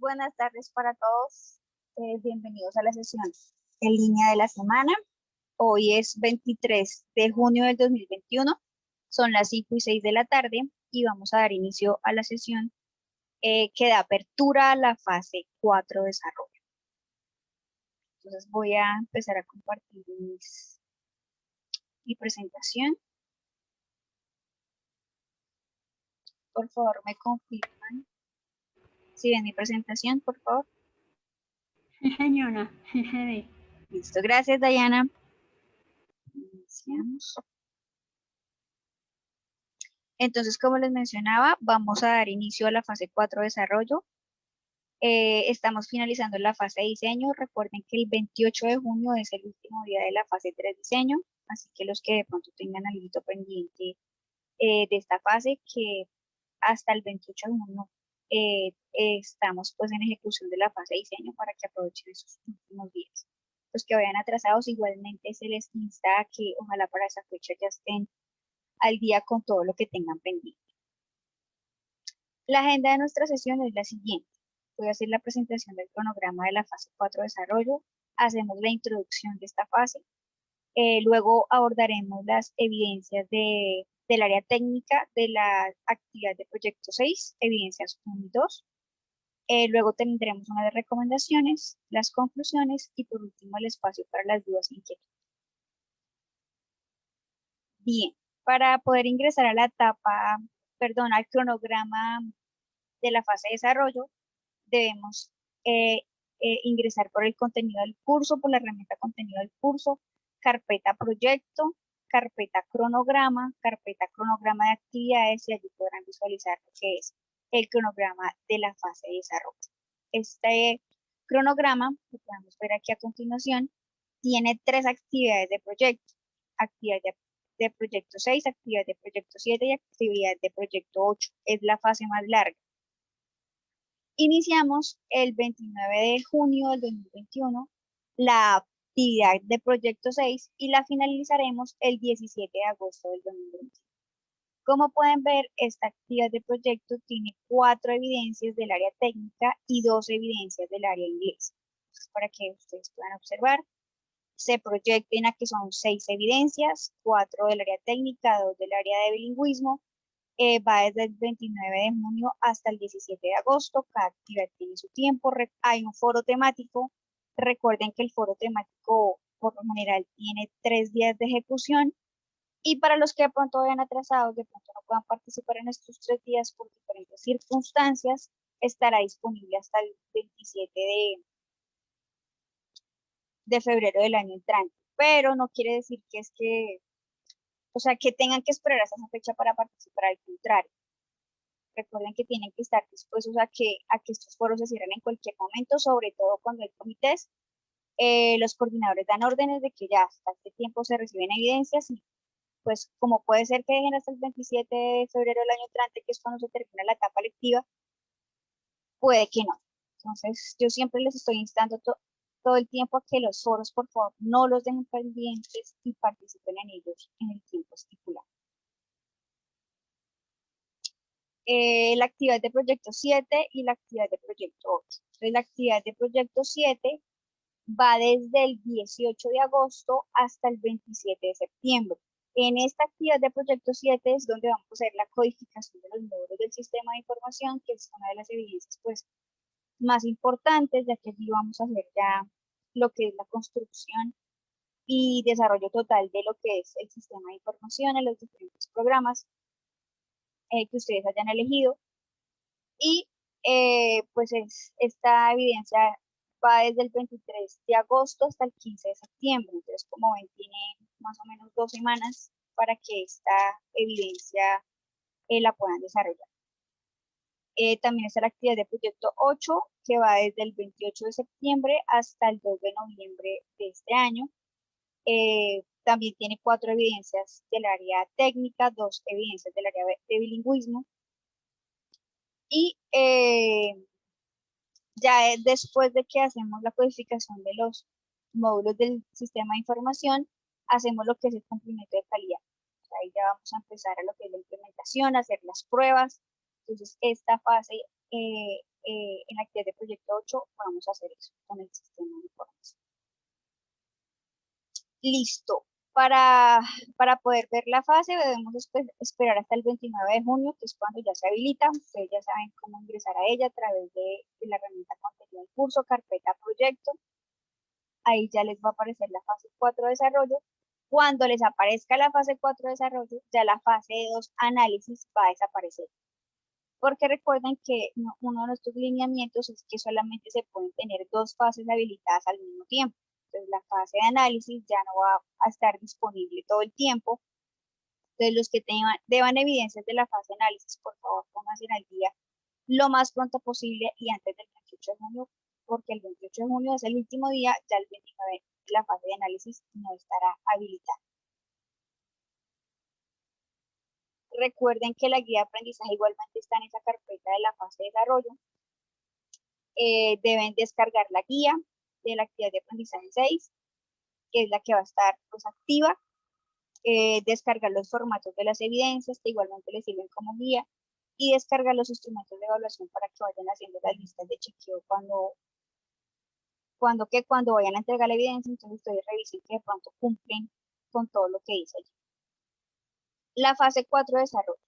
Buenas tardes para todos. Bienvenidos a la sesión en línea de la semana. Hoy es 23 de junio del 2021. Son las 5:06 de la tarde y vamos a dar inicio a la sesión que da apertura a la fase 4 de desarrollo. Entonces voy a empezar a compartir mi presentación. Por favor, me confirman si ven mi presentación, por favor. Sí, señora. Sí, se ve. Listo, gracias, Dayana. Iniciamos. Entonces, como les mencionaba, vamos a dar inicio a la fase 4 de desarrollo. Estamos finalizando la fase de diseño. Recuerden que el 28 de junio es el último día de la fase 3 diseño, así que los que de pronto tengan algo pendiente de esta fase, que hasta el 28 de junio estamos pues en ejecución de la fase de diseño para que aprovechen esos últimos días. Los que vayan atrasados, igualmente se les insta a que ojalá para esa fecha ya estén al día con todo lo que tengan pendiente. La agenda de nuestra sesión es la siguiente. Voy a hacer la presentación del cronograma de la fase 4 de desarrollo. Hacemos la introducción de esta fase. Luego abordaremos las evidencias del área técnica de la actividad de proyecto 6, evidencias 1 y 2. Luego tendremos unas recomendaciones, las conclusiones y por último el espacio para las dudas e inquietudes. Bien, para poder ingresar a la etapa, al cronograma de la fase de desarrollo, debemos ingresar por el contenido del curso, por la herramienta contenido del curso, carpeta proyecto, carpeta cronograma de actividades, y allí podrán visualizar lo que es el cronograma de la fase de desarrollo. Este cronograma, que podemos ver aquí a continuación, tiene 3 actividades de proyecto: actividad de proyecto 6, actividad de proyecto 7 y actividad de proyecto 8. Es la fase más larga. Iniciamos el 29 de junio del 2021 la actividad de proyecto 6 y la finalizaremos el 17 de agosto del 2021. Como pueden ver, esta actividad de proyecto tiene 4 evidencias del área técnica y 2 evidencias del área inglés. Para que ustedes puedan observar, se proyecten a que son 6 evidencias, 4 del área técnica, 2 del área de bilingüismo. Va desde el 29 de junio hasta el 17 de agosto. Cada actividad tiene su tiempo. Hay un foro temático. Recuerden que el foro temático por lo general tiene 3 días de ejecución. Y para los que de pronto vayan atrasados, de pronto no puedan participar en estos 3 días por diferentes circunstancias, estará disponible hasta el 27 de febrero del año entrante. Pero no quiere decir que que tengan que esperar hasta esa fecha para participar, al contrario. Recuerden que tienen que estar dispuestos a que estos foros se cierren en cualquier momento, sobre todo cuando hay comités. Los coordinadores dan órdenes de que ya hasta este tiempo se reciben evidencias y pues como puede ser que dejen hasta el 27 de febrero del año entrante, que es cuando se termina la etapa lectiva, puede que no. Entonces yo siempre les estoy instando todo el tiempo a que los foros, por favor, no los dejen pendientes y participen en ellos en el tiempo estipulado. La actividad de proyecto 7 y la actividad de proyecto 8. Entonces, la actividad de proyecto 7 va desde el 18 de agosto hasta el 27 de septiembre. En esta actividad de proyecto 7 es donde vamos a hacer la codificación de los módulos del sistema de información, que es una de las evidencias pues, más importantes, ya que allí vamos a hacer ya lo que es la construcción y desarrollo total de lo que es el sistema de información en los diferentes programas que ustedes hayan elegido. Y pues esta evidencia va desde el 23 de agosto hasta el 15 de septiembre. Entonces, como ven, tiene más o menos 2 semanas para que esta evidencia la puedan desarrollar. También está la actividad de proyecto 8, que va desde el 28 de septiembre hasta el 2 de noviembre de este año. También tiene 4 evidencias del área técnica, 2 evidencias del área de bilingüismo. Y ya después de que hacemos la codificación de los módulos del sistema de información, hacemos lo que es el cumplimiento de calidad. Ahí ya vamos a empezar a lo que es la implementación, hacer las pruebas. Entonces, esta fase en la actividad de proyecto 8 vamos a hacer eso con el sistema de información. Listo. Para poder ver la fase debemos esperar hasta el 29 de junio, que es cuando ya se habilita. Ustedes ya saben cómo ingresar a ella a través de la herramienta contenido del curso, carpeta proyecto. Ahí ya les va a aparecer la fase 4 de desarrollo. Cuando les aparezca la fase 4 de desarrollo, ya la fase 2 análisis va a desaparecer. Porque recuerden que uno de nuestros lineamientos es que solamente se pueden tener dos fases habilitadas al mismo tiempo. Entonces la fase de análisis ya no va a estar disponible todo el tiempo. Entonces los que deban evidencias de la fase de análisis, por favor pónganse al día lo más pronto posible y antes del 28 de junio, porque el 28 de junio es el último día, ya el 29 la fase de análisis no estará habilitada. Recuerden que la guía de aprendizaje igualmente está en esa carpeta de la fase de desarrollo. Deben descargar la guía de la actividad de aprendizaje 6, que es la que va a estar pues, activa. Descargar los formatos de las evidencias, que igualmente les sirven como guía, y descargar los instrumentos de evaluación para que vayan haciendo las listas de chequeo cuando vayan a entregar la evidencia, entonces ustedes revisen que de pronto cumplen con todo lo que dice allí. La fase 4 de desarrollo.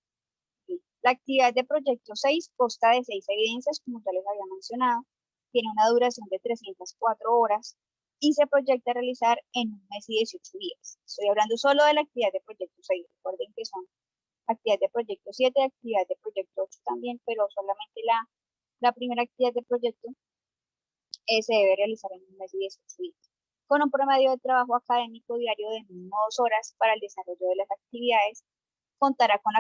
La actividad de proyecto 6 consta de 6 evidencias, como ya les había mencionado, tiene una duración de 304 horas y se proyecta realizar en un mes y 18 días. Estoy hablando solo de la actividad de proyecto 6, recuerden que son actividad de proyecto 7, actividad de proyecto 8 también, pero solamente la primera actividad de proyecto se debe realizar en un mes y 18 días, con un promedio de trabajo académico diario de mínimo 2 horas para el desarrollo de las actividades. Contará con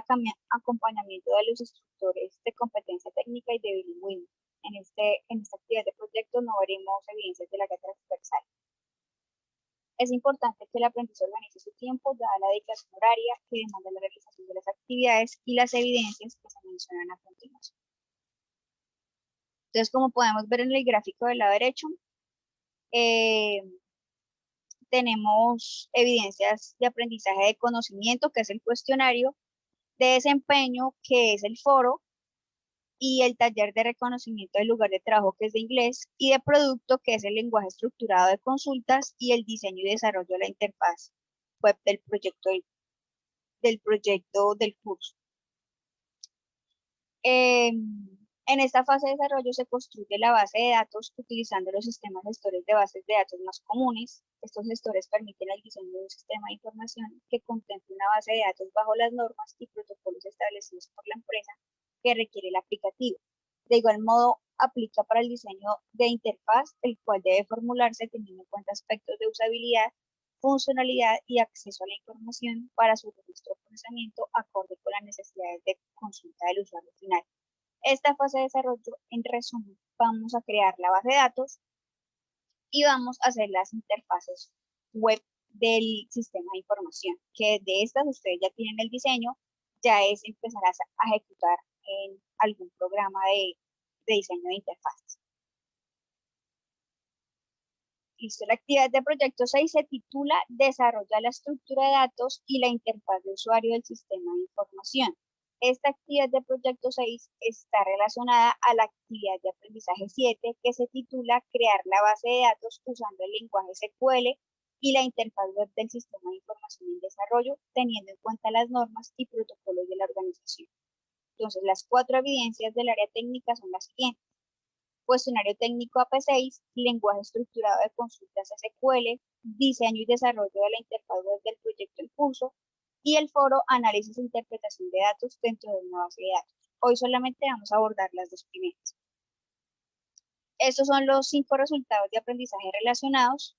acompañamiento de los instructores de competencia técnica y de bilingüismo. En esta actividad de proyecto no veremos evidencias de la guía transversal. Es importante que el aprendiz organice su tiempo, dada la dedicación horaria que demanda la realización de las actividades y las evidencias que se mencionan a continuación. Entonces, como podemos ver en el gráfico del lado derecho, tenemos evidencias de aprendizaje de conocimiento, que es el cuestionario, de desempeño, que es el foro, y el taller de reconocimiento del lugar de trabajo, que es de inglés, y de producto, que es el lenguaje estructurado de consultas, y el diseño y desarrollo de la interfaz web del proyecto del curso. En esta fase de desarrollo se construye la base de datos utilizando los sistemas gestores de bases de datos más comunes. Estos gestores permiten el diseño de un sistema de información que contemple una base de datos bajo las normas y protocolos establecidos por la empresa que requiere el aplicativo. De igual modo, aplica para el diseño de interfaz, el cual debe formularse teniendo en cuenta aspectos de usabilidad, funcionalidad y acceso a la información para su registro o procesamiento acorde con las necesidades de consulta del usuario final. Esta fase de desarrollo, en resumen, vamos a crear la base de datos y vamos a hacer las interfaces web del sistema de información, que de estas ustedes ya tienen el diseño, ya es empezar a ejecutar en algún programa de diseño de interfaces. Listo, la actividad de proyecto 6 se titula Desarrolla la estructura de datos y la interfaz de usuario del sistema de información. Esta actividad de proyecto 6 está relacionada a la actividad de aprendizaje 7, que se titula Crear la base de datos usando el lenguaje SQL y la interfaz web del sistema de información en desarrollo, teniendo en cuenta las normas y protocolos de la organización. Entonces, las 4 evidencias del área técnica son las siguientes. Cuestionario técnico AP6, lenguaje estructurado de consultas SQL, diseño y desarrollo de la interfaz web del proyecto en curso, y el foro análisis e interpretación de datos dentro de una base de datos. Hoy solamente vamos a abordar las dos primeras. Estos son los 5 resultados de aprendizaje relacionados.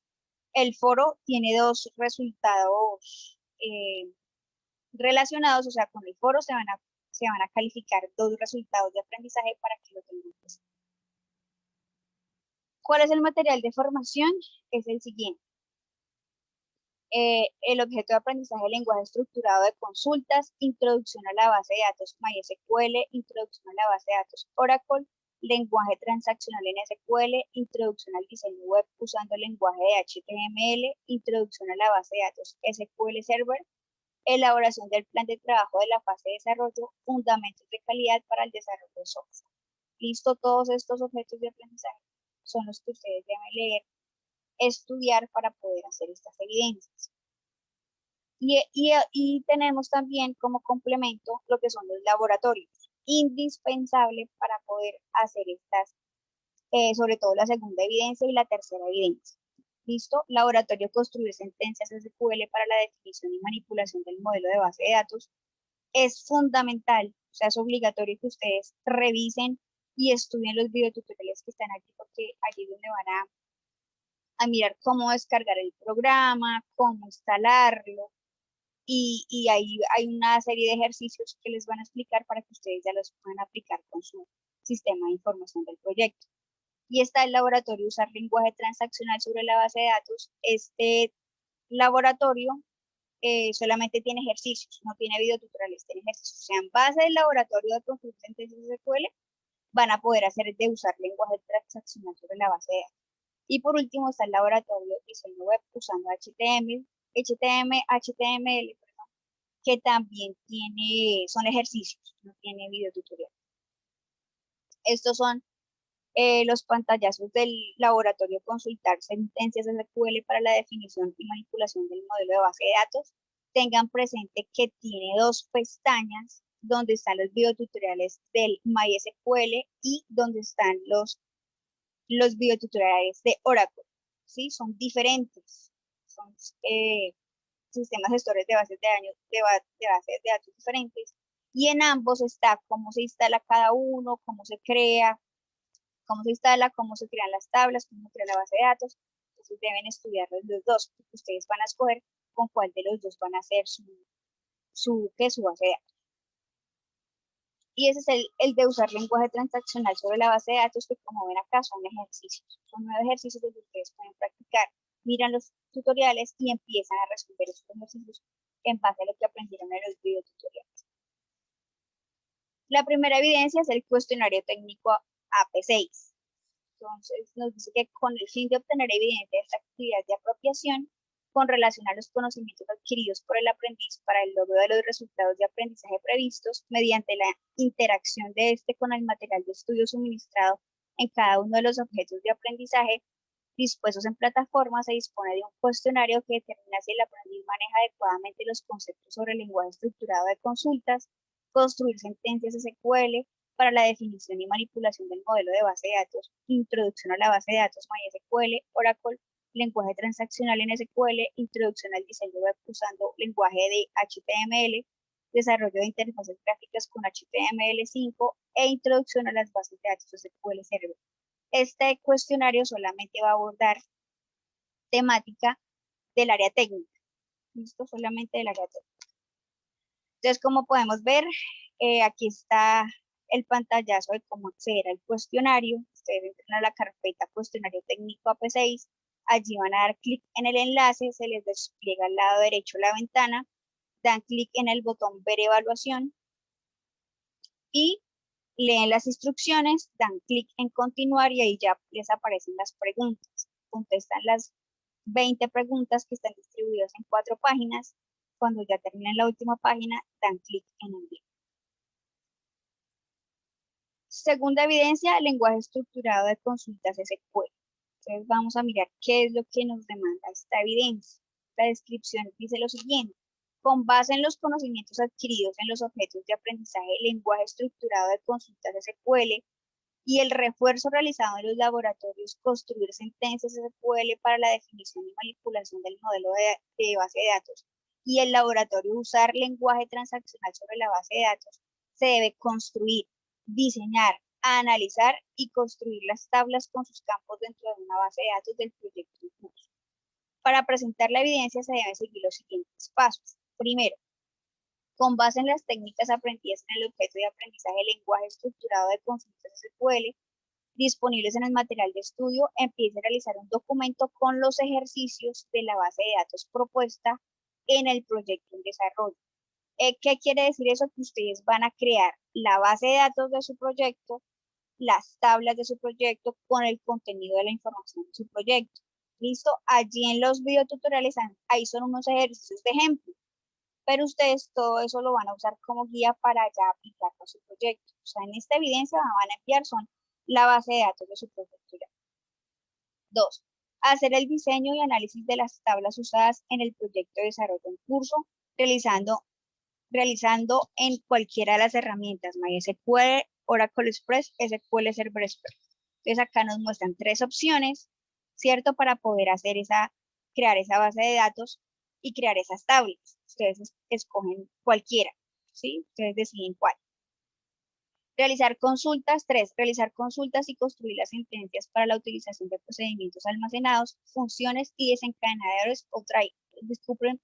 El foro tiene 2 resultados relacionados, o sea, con el foro se van a calificar 2 resultados de aprendizaje para que lo tengan presente. ¿Cuál es el material de formación? Es el siguiente. El objeto de aprendizaje de lenguaje estructurado de consultas, introducción a la base de datos MySQL, introducción a la base de datos Oracle, lenguaje transaccional en SQL, introducción al diseño web usando el lenguaje de HTML, introducción a la base de datos SQL Server, elaboración del plan de trabajo de la fase de desarrollo, fundamentos de calidad para el desarrollo de software. Listo, todos estos objetos de aprendizaje son los que ustedes deben leer, estudiar para poder hacer estas evidencias. Y tenemos también como complemento lo que son los laboratorios, indispensable para poder hacer estas, sobre todo la segunda evidencia y la tercera evidencia. ¿Listo? Laboratorio construir sentencias SQL para la definición y manipulación del modelo de base de datos. Es fundamental, o sea, es obligatorio que ustedes revisen y estudien los videotutoriales que están aquí, porque allí es donde van a mirar cómo descargar el programa, cómo instalarlo, y ahí hay una serie de ejercicios que les van a explicar para que ustedes ya los puedan aplicar con su sistema de información del proyecto. Y está el laboratorio usar lenguaje transaccional sobre la base de datos. Este laboratorio solamente tiene ejercicios, no tiene videotutoriales, tiene ejercicios. O sea, en base del laboratorio de construir sentencias SQL, van a poder hacer de usar lenguaje transaccional sobre la base de datos. Y por último está el laboratorio de diseño web usando HTML, perdón, que también son ejercicios, no tiene videotutorial. Estos son los pantallazos del laboratorio consultar sentencias SQL para la definición y manipulación del modelo de base de datos. Tengan presente que tiene dos pestañas donde están los videotutoriales del MySQL y donde están los videotutoriales de Oracle. ¿Sí? Son diferentes. Son sistemas gestores de bases de datos diferentes. Y en ambos está cómo se instala cada uno, cómo se crea, cómo se instala, cómo se crean las tablas, cómo se crea la base de datos. Entonces deben estudiar los dos, porque ustedes van a escoger con cuál de los dos van a hacer su base de datos. Y ese es el de usar lenguaje transaccional sobre la base de datos, que como ven acá son ejercicios. Son 9 ejercicios que ustedes pueden practicar. Miran los tutoriales y empiezan a resolver esos ejercicios en base a lo que aprendieron en los videotutoriales. La primera evidencia es el cuestionario técnico AP6. Entonces, nos dice que con el fin de obtener evidencia de esta actividad de apropiación, con relación a los conocimientos adquiridos por el aprendiz para el logro de los resultados de aprendizaje previstos, mediante la interacción de este con el material de estudio suministrado en cada uno de los objetos de aprendizaje dispuestos en plataforma, se dispone de un cuestionario que determina si el aprendiz maneja adecuadamente los conceptos sobre el lenguaje estructurado de consultas, construir sentencias SQL, para la definición y manipulación del modelo de base de datos, introducción a la base de datos MySQL, Oracle, lenguaje transaccional en SQL, introducción al diseño web usando lenguaje de HTML, desarrollo de interfaces gráficas con HTML5 e introducción a las bases de datos SQL Server. Este cuestionario solamente va a abordar temática del área técnica. ¿Listo? Solamente del área técnica. Entonces, como podemos ver, aquí está el pantallazo de cómo acceder al cuestionario. Ustedes entran a la carpeta cuestionario técnico AP6, allí van a dar clic en el enlace, se les despliega al lado derecho la ventana, dan clic en el botón ver evaluación y leen las instrucciones, dan clic en continuar y ahí ya les aparecen las preguntas. Contestan las 20 preguntas que están distribuidas en 4 páginas. Cuando ya terminen la última página, dan clic en enviar. Segunda evidencia, lenguaje estructurado de consultas SQL. Entonces vamos a mirar qué es lo que nos demanda esta evidencia. La descripción dice lo siguiente: con base en los conocimientos adquiridos en los objetos de aprendizaje, lenguaje estructurado de consultas SQL y el refuerzo realizado en los laboratorios, construir sentencias SQL para la definición y manipulación del modelo de base de datos y el laboratorio usar lenguaje transaccional sobre la base de datos, se debe construir, diseñar, analizar y construir las tablas con sus campos dentro de una base de datos del proyecto en curso. Para presentar la evidencia se deben seguir los siguientes pasos. Primero, con base en las técnicas aprendidas en el objeto de aprendizaje lenguaje estructurado de consultas SQL, disponibles en el material de estudio, empiece a realizar un documento con los ejercicios de la base de datos propuesta en el proyecto en desarrollo. ¿Qué quiere decir eso? Que ustedes van a crear la base de datos de su proyecto, las tablas de su proyecto con el contenido de la información de su proyecto. ¿Listo? Allí en los videotutoriales, ahí son unos ejercicios de ejemplo. pero ustedes todo eso lo van a usar como guía para ya aplicarlo a su proyecto. O sea, en esta evidencia van a enviar son la base de datos de su proyecto. 2. Hacer el diseño y análisis de las tablas usadas en el proyecto de desarrollo en curso, realizando en cualquiera de las herramientas MySQL, Oracle Express, SQL Server Express. Entonces acá nos muestran 3 opciones, ¿cierto? Para poder hacer crear esa base de datos y crear esas tablas. Ustedes escogen cualquiera, ¿sí? Ustedes deciden cuál. Realizar consultas. 3. Realizar consultas y construir las sentencias para la utilización de procedimientos almacenados, funciones y desencadenadores o disculpen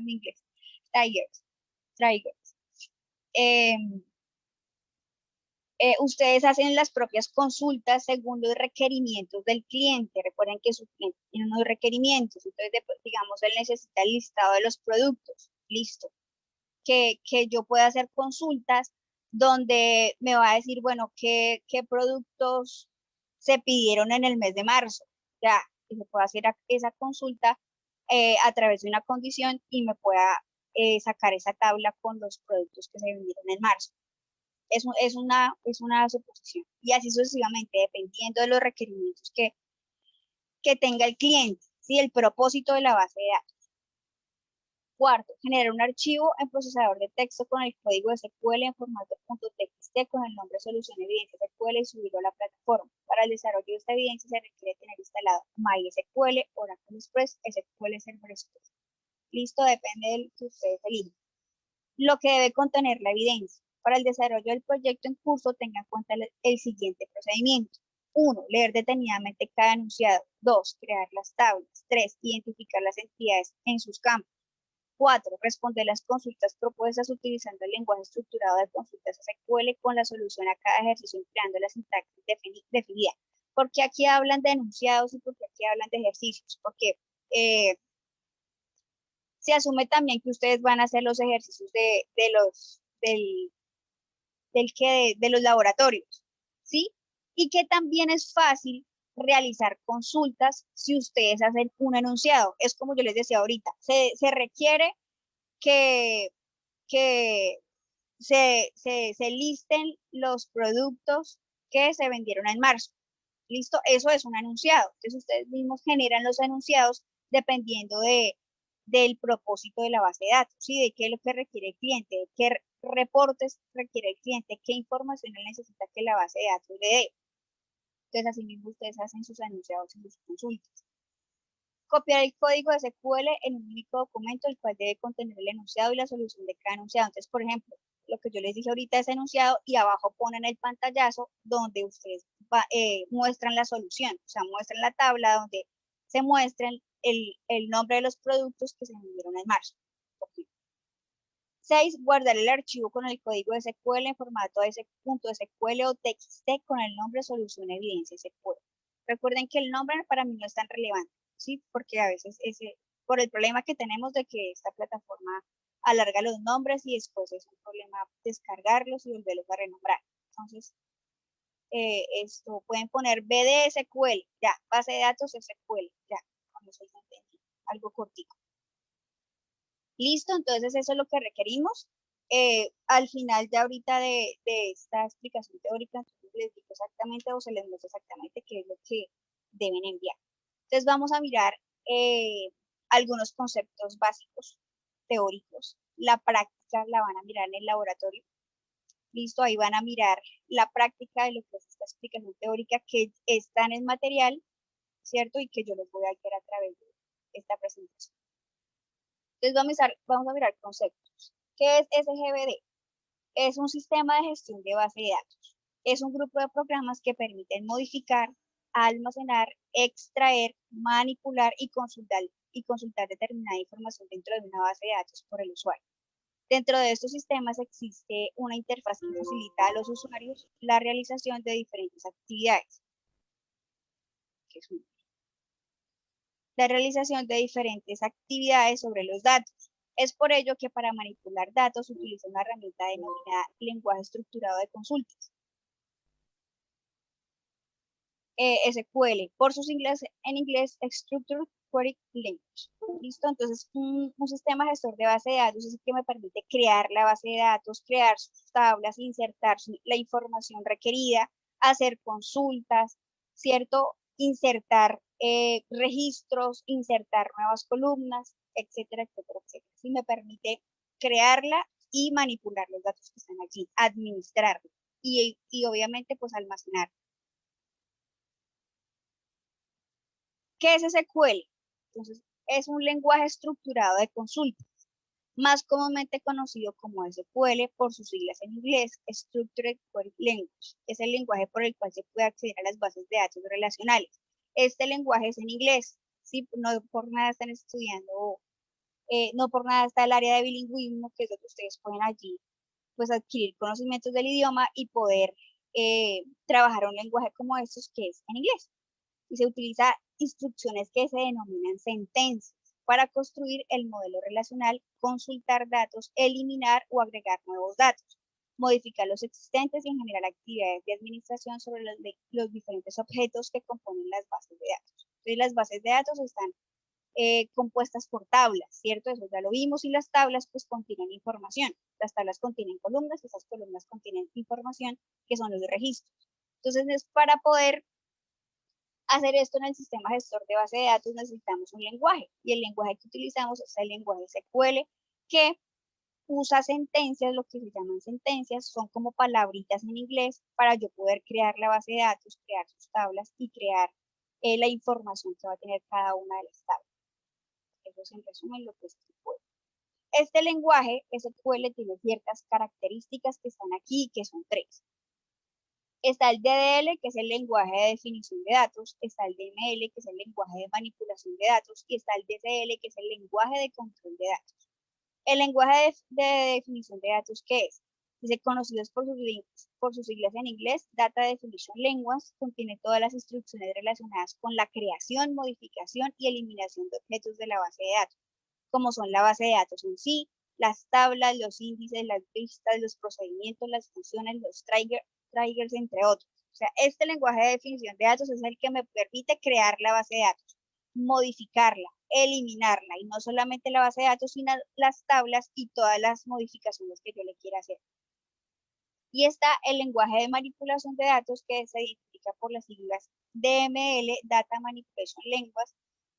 mi inglés. Triggers. Ustedes hacen las propias consultas según los requerimientos del cliente. Recuerden que su cliente tiene unos requerimientos. Entonces, digamos, él necesita el listado de los productos. Listo. Que yo pueda hacer consultas donde me va a decir, bueno, qué productos se pidieron en el mes de marzo. Ya, que se pueda hacer esa consulta a través de una condición y me pueda sacar esa tabla con los productos que se vendieron en marzo. Es una suposición. Y así sucesivamente, dependiendo de los requerimientos que tenga el cliente, ¿sí? El propósito de la base de datos. 4. Generar un archivo en procesador de texto con el código SQL en formato .txt con el nombre solución evidencia SQL y subirlo a la plataforma. Para el desarrollo de esta evidencia se requiere tener instalado MySQL, Oracle Express, SQL Server Express. Listo, depende del que ustedes elijan. Lo que debe contener la evidencia. Para el desarrollo del proyecto en curso, tenga en cuenta el siguiente procedimiento. 1. Leer detenidamente cada enunciado. 2. Crear las tablas. 3. Identificar las entidades en sus campos. 4. Responder las consultas propuestas utilizando el lenguaje estructurado de consultas SQL con la solución a cada ejercicio empleando la sintaxis definida. ¿Por qué aquí hablan de enunciados y por qué aquí hablan de ejercicios? Porque se asume también que ustedes van a hacer los ejercicios de los laboratorios, ¿sí? Y que también es fácil realizar consultas si ustedes hacen un enunciado. Es como yo les decía ahorita, se requiere que se listen los productos que se vendieron en marzo. ¿Listo? Eso es un enunciado. Entonces ustedes mismos generan los enunciados dependiendo del propósito de la base de datos, ¿sí? De qué es lo que requiere el cliente, de qué reportes requiere el cliente, qué información él necesita que la base de datos le dé. Entonces así mismo ustedes hacen sus enunciados y sus consultas. Copiar el código de SQL en un único documento, el cual debe contener el enunciado y la solución de cada enunciado. Entonces, por ejemplo, lo que yo les dije ahorita es enunciado y abajo ponen el pantallazo donde ustedes muestran la solución, o sea, muestran la tabla donde se muestran el nombre de los productos que se vendieron en marzo. 6. Guardar el archivo con el código de SQL en formato .sql o txt con el nombre solución evidencia SQL. Recuerden que el nombre para mí no es tan relevante, ¿sí? Porque a veces por el problema que tenemos de que esta plataforma alarga los nombres y después es un problema descargarlos y volverlos a renombrar. Entonces, esto pueden poner BDSQL, ya, base de datos SQL, ya, con eso ya entendí, algo cortico. Listo, entonces eso es lo que requerimos. Al final ya ahorita de esta explicación teórica, les digo exactamente o se les muestra exactamente qué es lo que deben enviar. Entonces vamos a mirar algunos conceptos básicos teóricos. La práctica la van a mirar en el laboratorio. Listo, ahí van a mirar la práctica de lo que es esta explicación teórica que está en el material, ¿cierto? Y que yo les voy a hacer a través de esta presentación. Entonces vamos a mirar conceptos. ¿Qué es SGBD? Es un sistema de gestión de base de datos. Es un grupo de programas que permiten modificar, almacenar, extraer, manipular y consultar determinada información dentro de una base de datos por el usuario. Dentro de estos sistemas existe una interfaz que facilita a los usuarios la realización de diferentes actividades. La realización de diferentes actividades sobre los datos. Es por ello que para manipular datos se utiliza una herramienta denominada lenguaje estructurado de consultas. SQL, por sus siglas en inglés, Structured Query Language. ¿Listo? Entonces, un sistema gestor de base de datos es el que me permite crear la base de datos, crear sus tablas, insertar la información requerida, hacer consultas, ¿cierto? Insertar registros, insertar nuevas columnas, etcétera, etcétera, etcétera. Sí, me permite crearla y manipular los datos que están allí, administrarlos y obviamente pues almacenar. ¿Qué es SQL? Entonces, es un lenguaje estructurado de consultas, más comúnmente conocido como SQL por sus siglas en inglés, Structured Query Language. Es el lenguaje por el cual se puede acceder a las bases de datos relacionales. Este lenguaje es en inglés, ¿sí? No por nada están estudiando, no por nada está el área de bilingüismo, que es donde ustedes pueden allí pues adquirir conocimientos del idioma y poder trabajar un lenguaje como estos que es en inglés. Y se utiliza instrucciones que se denominan sentencias para construir el modelo relacional, consultar datos, eliminar o agregar nuevos datos, modificar los existentes y en general actividades de administración sobre los diferentes objetos que componen las bases de datos. Entonces, las bases de datos están compuestas por tablas, ¿cierto? Eso ya lo vimos y las tablas pues contienen información. Las tablas contienen columnas, esas columnas contienen información que son los registros. Entonces, para poder hacer esto en el sistema gestor de base de datos necesitamos un lenguaje y el lenguaje que utilizamos es el lenguaje SQL que usa sentencias, lo que se llaman sentencias, son como palabritas en inglés para yo poder crear la base de datos, crear sus tablas y crear la información que va a tener cada una de las tablas. Eso es en resumen lo que es SQL. Este lenguaje SQL tiene ciertas características que están aquí, que son tres. Está el DDL, que es el lenguaje de definición de datos, está el DML, que es el lenguaje de manipulación de datos, y está el DCL, que es el lenguaje de control de datos. El lenguaje de definición de datos, ¿qué es? Dice, conocidos por sus siglas en inglés, Data Definition Language, contiene todas las instrucciones relacionadas con la creación, modificación y eliminación de objetos de la base de datos, como son la base de datos en sí, las tablas, los índices, las listas, los procedimientos, las funciones, los triggers, entre otros. O sea, este lenguaje de definición de datos es el que me permite crear la base de datos, modificarla, eliminarla, y no solamente la base de datos, sino las tablas y todas las modificaciones que yo le quiera hacer. Y está el lenguaje de manipulación de datos que se identifica por las siglas DML, Data Manipulation Language,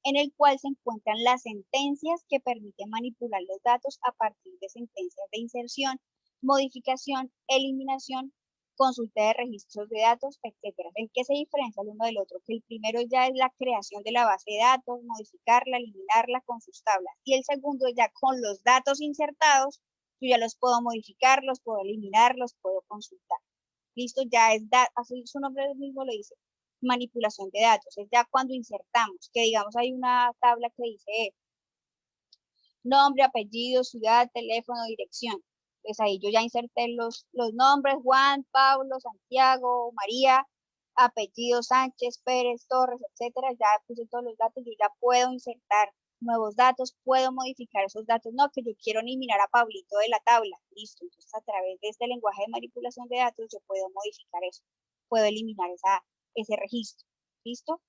en el cual se encuentran las sentencias que permiten manipular los datos a partir de sentencias de inserción, modificación, eliminación, consulta de registros de datos, etc. ¿En qué se diferencia el uno del otro? Que el primero ya es la creación de la base de datos, modificarla, eliminarla con sus tablas. Y el segundo ya con los datos insertados, yo ya los puedo modificar, los puedo eliminar, los puedo consultar. Listo, ya es, así su nombre mismo lo dice, manipulación de datos. Es ya cuando insertamos, que digamos hay una tabla que dice nombre, apellido, ciudad, teléfono, dirección. Pues ahí yo ya inserté los nombres, Juan, Pablo, Santiago, María, apellido Sánchez, Pérez, Torres, etcétera. Ya puse todos los datos, yo ya puedo insertar nuevos datos, puedo modificar esos datos. No, que yo quiero eliminar a Pablito de la tabla. Listo, entonces a través de este lenguaje de manipulación de datos yo puedo modificar eso, puedo eliminar ese registro. ¿Listo?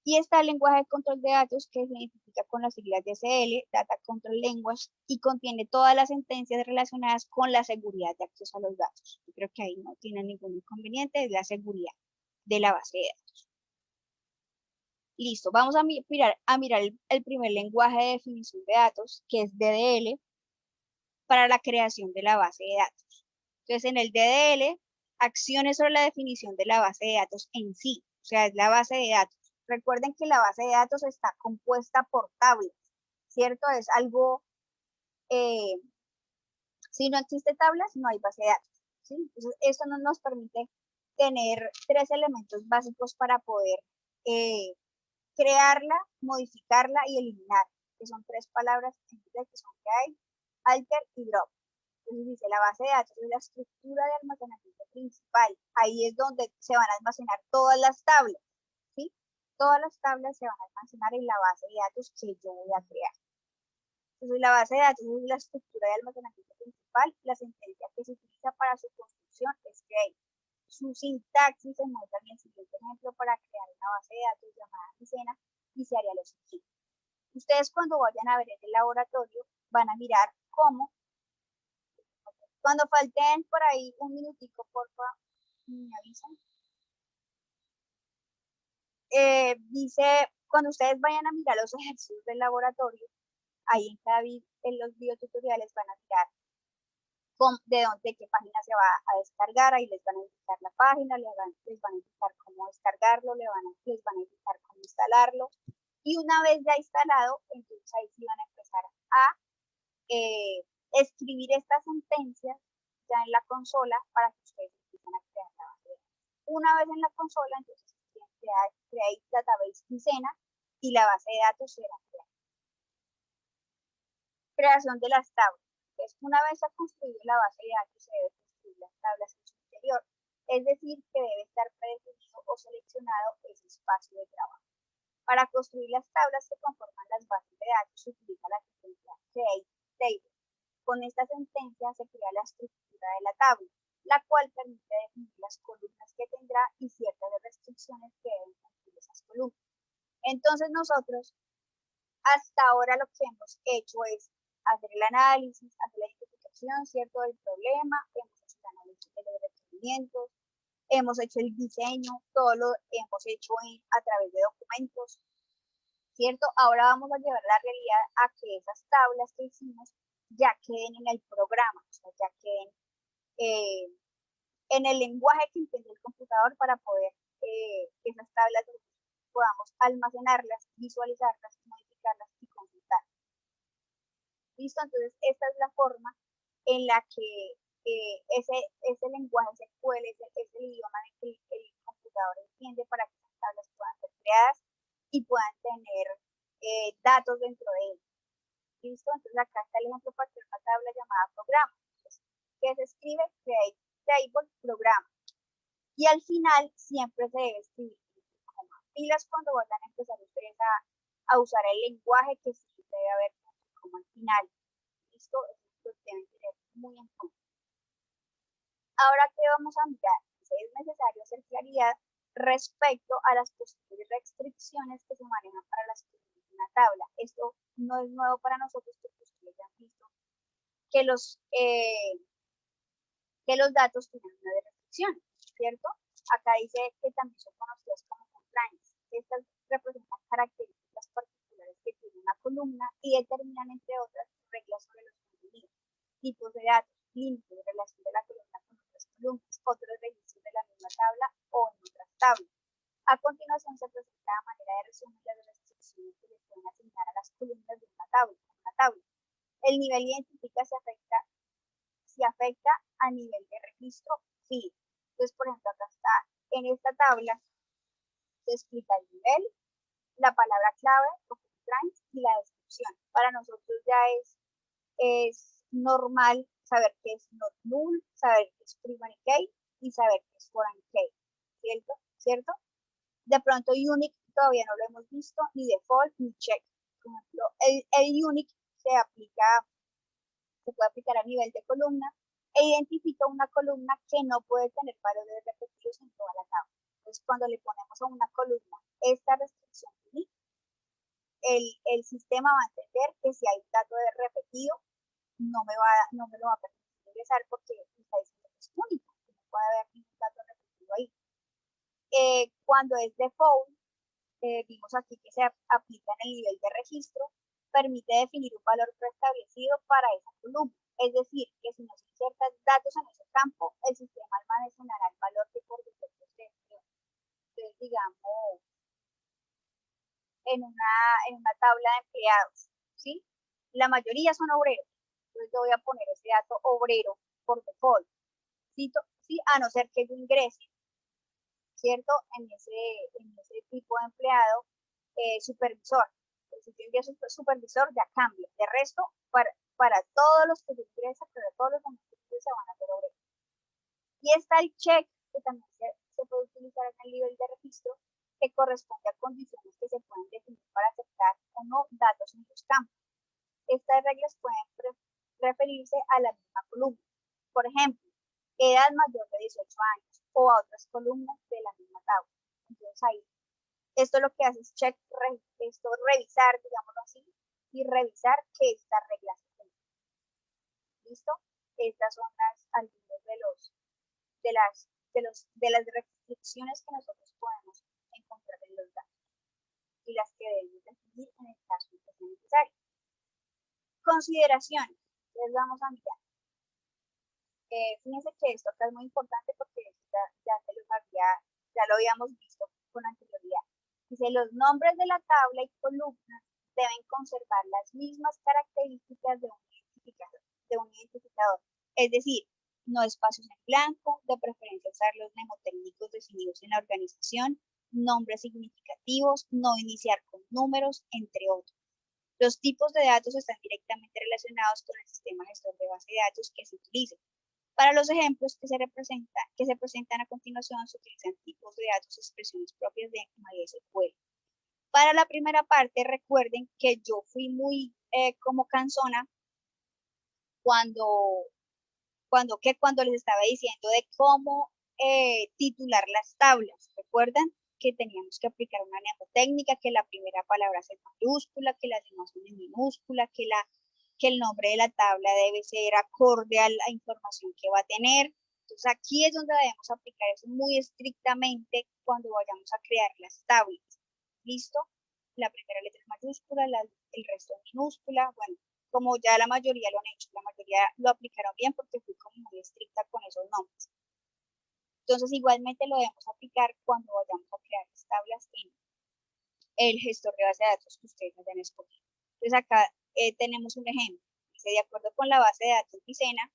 Y está el lenguaje de control de datos que se identifica con las siglas DCL, Data Control Language, y contiene todas las sentencias relacionadas con la seguridad de acceso a los datos. Yo creo que ahí no tiene ningún inconveniente, es la seguridad de la base de datos. Listo, vamos a mirar el primer lenguaje de definición de datos, que es DDL, para la creación de la base de datos. Entonces, en el DDL, acciones sobre la definición de la base de datos en sí, o sea, es la base de datos. Recuerden que la base de datos está compuesta por tablas, ¿cierto? Es algo, si no existe tablas, no hay base de datos, ¿sí? Entonces, esto no nos permite tener tres elementos básicos para poder crearla, modificarla y eliminar, que son tres palabras en inglés que son create, alter y drop. Entonces dice, la base de datos es la estructura de almacenamiento principal. Ahí es donde se van a almacenar todas las tablas, ¿sí? Todas las tablas se van a almacenar en la base de datos que yo voy a crear. Entonces la base de datos es la estructura de almacenamiento principal. La sentencia que se utiliza para su construcción es create. Su sintaxis se muestra en el siguiente ejemplo para crear una base de datos llamada Micena y se haría lo siguiente. Ustedes cuando vayan a ver en el laboratorio van a mirar cómo, cuando falten por ahí un minutico, porfa, me avisan. Dice, cuando ustedes vayan a mirar los ejercicios del laboratorio, ahí en los videotutoriales van a mirar de qué página se va a descargar, ahí les van a indicar la página, les van a indicar cómo descargarlo, les van a indicar cómo instalarlo. Y una vez ya instalado, entonces ahí sí van a empezar a escribir estas sentencias ya en la consola para que ustedes empiecen a crear la base de datos. Una vez en la consola, entonces creáis database Ticena y la base de datos será creada. Creación de las tablas. Entonces, una vez se ha construido la base de datos, se debe construir las tablas en su interior. Es decir, que debe estar predefinido o seleccionado ese espacio de trabajo. Para construir las tablas que conforman las bases de datos, se utiliza la sentencia create table. Con esta sentencia se crea la estructura de la tabla, la cual permite definir las columnas que tendrá y ciertas restricciones que deben cumplir esas columnas. Entonces nosotros, hasta ahora lo que hemos hecho es hacer el análisis, hacer la identificación, ¿cierto?, del problema, hemos hecho el análisis de los requerimientos, hemos hecho el diseño, todo lo hemos hecho a través de documentos, ¿cierto? Ahora vamos a llevar la realidad a que esas tablas que hicimos ya queden en el programa, o sea, ya queden en el lenguaje que entiende el computador para poder esas tablas podamos almacenarlas, visualizarlas, modificarlas y consultar. ¿Listo? Entonces, esta es la forma en la que ese lenguaje SQL es el idioma en que el computador entiende para que las tablas puedan ser creadas y puedan tener datos dentro de ellas. ¿Listo? Entonces, acá está el ejemplo para hacer una tabla llamada programa. Entonces, que se escribe create table programa. Y al final siempre se debe escribir coma. Pilas cuando vayan a empezar ustedes a usar el lenguaje que sí debe haber como al final. ¿Listo? Eso deben tener muy en cuenta. Ahora, ¿qué vamos a mirar? Es necesario hacer claridad respecto a las posibles restricciones que se manejan para las columnas de una tabla. Esto no es nuevo para nosotros porque ustedes ya han visto que los datos tienen una restricción, ¿cierto? Acá dice que también son conocidas como constraints. Estas representan características particulares que tiene una columna y determinan, entre otras, reglas sobre los contenidos, tipos de datos, límites de relación de la columna con otras columnas, otros registros de la misma tabla o en otras tablas. A continuación se presenta de manera de resumen las restricciones que se pueden asignar a las columnas de una tabla. El nivel identifica si afecta a nivel de registro, sí. Entonces, por ejemplo, acá está, en esta tabla se explica el nivel, la palabra clave, constraints y la descripción. Para nosotros ya es normal saber qué es not null, saber qué es primary key y saber qué es foreign key, ¿cierto? De pronto unique todavía no lo hemos visto, ni default ni check. Por ejemplo, el unique se puede aplicar a nivel de columna e identifica una columna que no puede tener valores repetidos en toda la tabla. Entonces, cuando le ponemos a una columna esta restricción unique, el sistema va a entender que si hay un dato de repetido, no me lo va a permitir ingresar porque está diciendo que es único, que no puede haber ningún dato repetido ahí. Cuando es default, vimos aquí que se aplica en el nivel de registro, permite definir un valor preestablecido para esa columna. Es decir, que si nos insertas datos en ese campo, el sistema almacenará el valor que por defecto se dio. Entonces, digamos, en una tabla de empleados, ¿sí? La mayoría son obreros. Entonces, yo voy a poner ese dato obrero por default, ¿sí? A no ser que yo ingrese, ¿cierto? En ese tipo de empleado supervisor. Si yo ingreso supervisor, ya cambia. De resto, para todos los que se ingresan, pero todos los que se van a hacer obreros. Y está el check, que también se puede utilizar en el nivel de registro, que corresponde a condiciones que se pueden definir para aceptar o no datos en los campos. Estas reglas pueden referirse a la misma columna. Por ejemplo, edad mayor de 18 años o a otras columnas de la misma tabla. Entonces ahí Esto lo que hace es revisar, digámoslo así, y revisar que esta regla se cumpla. ¿Listo? Estas son algunos de las restricciones que nosotros podemos encontrar en los datos y las que debemos definir en el caso de que sea necesario. Consideraciones. Les vamos a mirar. Fíjense que esto acá es muy importante porque ya lo habíamos visto con anterioridad. Dice, los nombres de la tabla y columnas deben conservar las mismas características de un identificador. Es decir, no espacios en blanco, de preferencia usar los mnemotécnicos definidos en la organización, nombres significativos, no iniciar con números, entre otros. Los tipos de datos están directamente relacionados con el sistema gestor de base de datos que se utilice. Para los ejemplos que se presentan a continuación, se utilizan tipos de datos y expresiones propias de MySQL. Para la primera parte, recuerden que yo fui muy como cansona cuando les estaba diciendo de cómo titular las tablas. ¿Recuerdan? Que teníamos que aplicar una mnemotécnica, que la primera palabra es en mayúscula, que las demás son en minúscula, que el nombre de la tabla debe ser acorde a la información que va a tener. Entonces aquí es donde debemos aplicar eso muy estrictamente cuando vayamos a crear las tablas. ¿Listo? La primera letra es mayúscula, el resto es minúscula. Bueno, como ya la mayoría lo han hecho, la mayoría lo aplicaron bien porque fui como muy estricta con esos nombres. Entonces igualmente lo debemos aplicar cuando vayamos a crear las tablas en el gestor de base de datos que ustedes hayan escogido. Entonces acá tenemos un ejemplo. Dice, de acuerdo con la base de datos Vicena,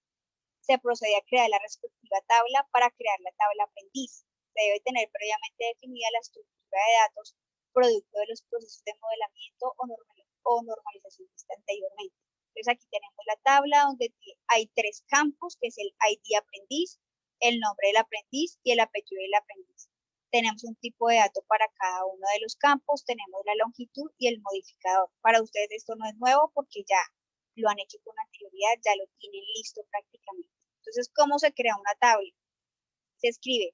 se procede a crear la respectiva tabla para crear la tabla aprendiz. Se debe tener previamente definida la estructura de datos producto de los procesos de modelamiento o normalización vista anteriormente. Entonces aquí tenemos la tabla donde hay 3 campos, que es el ID aprendiz, el nombre del aprendiz y el apellido del aprendiz. Tenemos un tipo de dato para cada uno de los campos, tenemos la longitud y el modificador. Para ustedes esto no es nuevo porque ya lo han hecho con anterioridad, ya lo tienen listo prácticamente. Entonces, ¿cómo se crea una tabla? Se escribe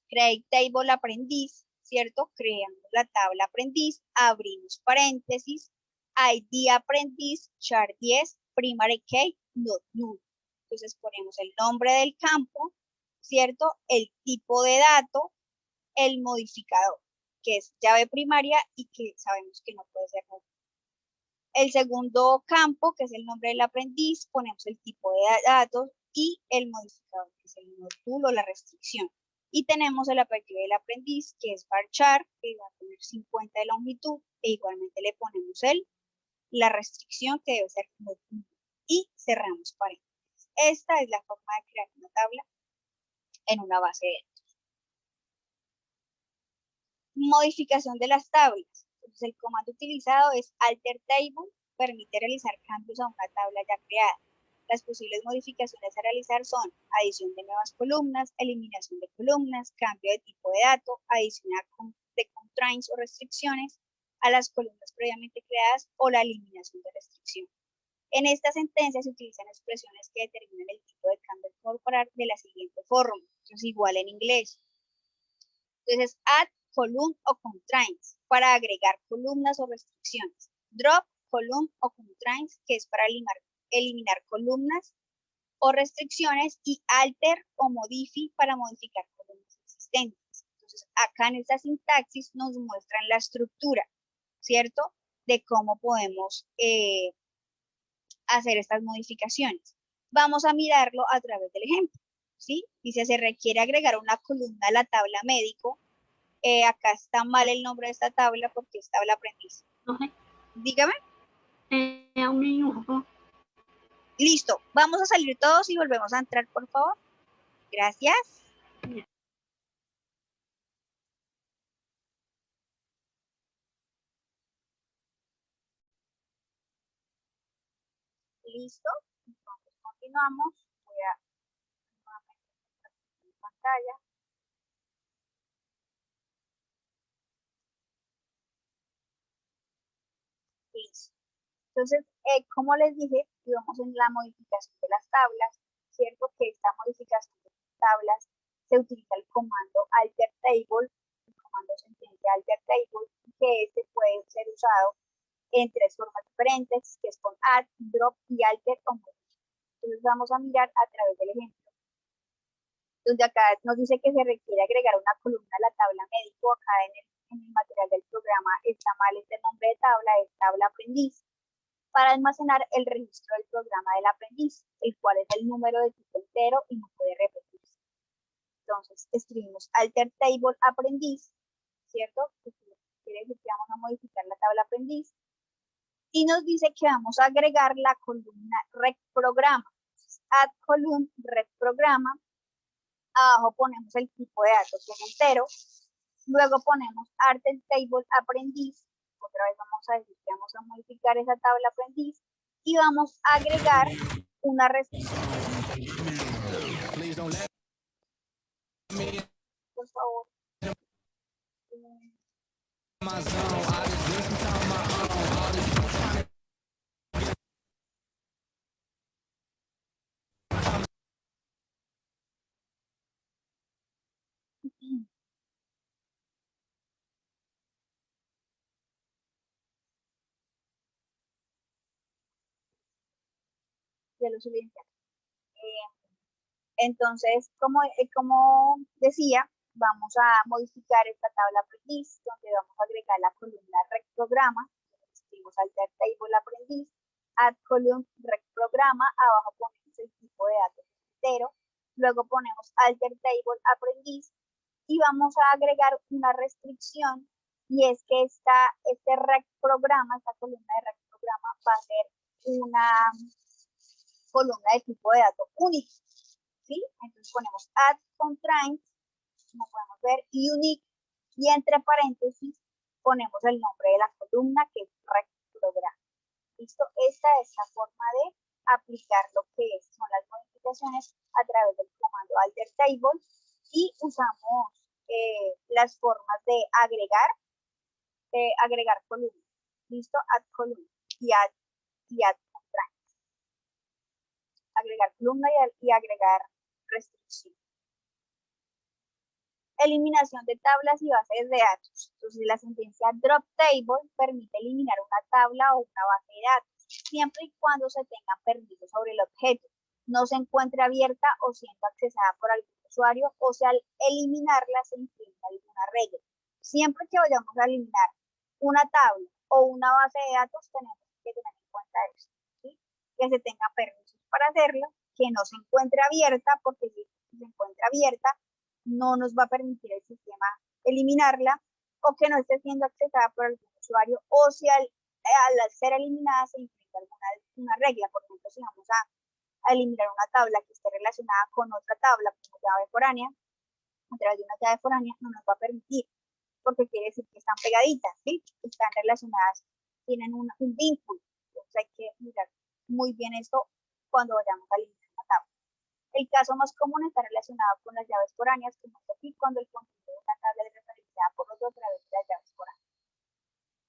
create table aprendiz, ¿cierto? Creamos la tabla aprendiz, abrimos paréntesis, ID aprendiz, char 10, primary key, not null. Entonces ponemos el nombre del campo, ¿cierto? El tipo de dato, el modificador, que es llave primaria y que sabemos que no puede ser null. El segundo campo, que es el nombre del aprendiz, ponemos el tipo de datos y el modificador, que es el null o la restricción. Y tenemos el apellido del aprendiz, que es varchar, que va a tener 50 de longitud, e igualmente le ponemos la restricción, que debe ser null. Y cerramos paréntesis. Esta es la forma de crear una tabla en una base de datos. Modificación de las tablas. Entonces, el comando utilizado es alter table, permite realizar cambios a una tabla ya creada. Las posibles modificaciones a realizar son adición de nuevas columnas, eliminación de columnas, cambio de tipo de dato, adición de constraints o restricciones a las columnas previamente creadas o la eliminación de restricción. En esta sentencia se utilizan expresiones que determinan el tipo de cambio a incorporar de la siguiente forma. Entonces, igual en inglés. Entonces, add column o constraints para agregar columnas o restricciones. Drop column o constraints, que es para eliminar columnas o restricciones, y alter o modify para modificar columnas existentes. Entonces, acá en esta sintaxis nos muestran la estructura, ¿cierto? De cómo podemos hacer estas modificaciones. Vamos a mirarlo a través del ejemplo, ¿sí? Dice, se requiere agregar una columna a la tabla médico. Acá está mal el nombre de esta tabla porque es tabla aprendiz. No sé. Dígame. Un dibujo. Listo, vamos a salir todos y volvemos a entrar, por favor. Gracias. Listo, entonces continuamos. Voy a nuevamente compartir mi pantalla. Listo. Entonces, como les dije, íbamos en la modificación de las tablas, ¿cierto? Que esta modificación de las tablas se utiliza el comando alter table, el comando sentencia alter usado en tres formas diferentes, que es con add, drop y alter o modify. Entonces vamos a mirar a través del ejemplo, donde acá nos dice que se requiere agregar una columna a la tabla médico. Acá en el material del programa está mal este nombre de tabla, es tabla aprendiz, para almacenar el registro del programa del aprendiz, el cual es el número de tipo entero y no puede repetirse. Entonces escribimos alter table aprendiz, ¿cierto? Quiere decir que vamos a modificar la tabla aprendiz. Y nos dice que vamos a agregar la columna rec programa. Add column rec programa. Abajo ponemos el tipo de datos que es entero. Luego ponemos alter table aprendiz. Otra vez vamos a decir que vamos a modificar esa tabla aprendiz. Y vamos a agregar una restricción. Por favor. De lo silenciar. Entonces, como decía, vamos a modificar esta tabla aprendiz, donde vamos a agregar la columna rec programa. Escribimos alter table aprendiz, add column rec programa. Abajo ponemos el tipo de datos entero. Luego ponemos alter table aprendiz y vamos a agregar una restricción, y es que este rec programa, esta columna de rec programa, va a ser una columna de tipo de datos único. ¿Sí? Entonces ponemos add constraint, como podemos ver, unique, y entre paréntesis ponemos el nombre de la columna, que es rec programa. ¿Listo? Esta es la forma de aplicar lo que son las modificaciones a través del comando alter table, y usamos las formas de agregar columnas. ¿Listo? Add columna y add constraint. Agregar columna y agregar restricción. Eliminación de tablas y bases de datos. Entonces, la sentencia drop table permite eliminar una tabla o una base de datos, siempre y cuando se tengan permisos sobre el objeto, no se encuentre abierta o siendo accesada por algún usuario, o sea, al eliminarla se infringe alguna regla. Siempre que vayamos a eliminar una tabla o una base de datos, tenemos que tener en cuenta esto, ¿sí? Que se tenga permisos para hacerlo, que no se encuentre abierta, porque si se encuentra abierta, no nos va a permitir el sistema eliminarla, o que no esté siendo accesada por algún usuario, o si al ser eliminada se infringe alguna regla. Por ejemplo, si vamos a eliminar una tabla que esté relacionada con otra tabla, como llave foránea, a través de una llave foránea, no nos va a permitir, porque quiere decir que están pegaditas, ¿sí? Están relacionadas, tienen un vínculo. Entonces hay que mirar muy bien esto cuando vayamos a eliminar una tabla. El caso más común está relacionado con las llaves foráneas, como es aquí, cuando el contenido de una tabla es referenciada por los dos a través de las llaves foráneas.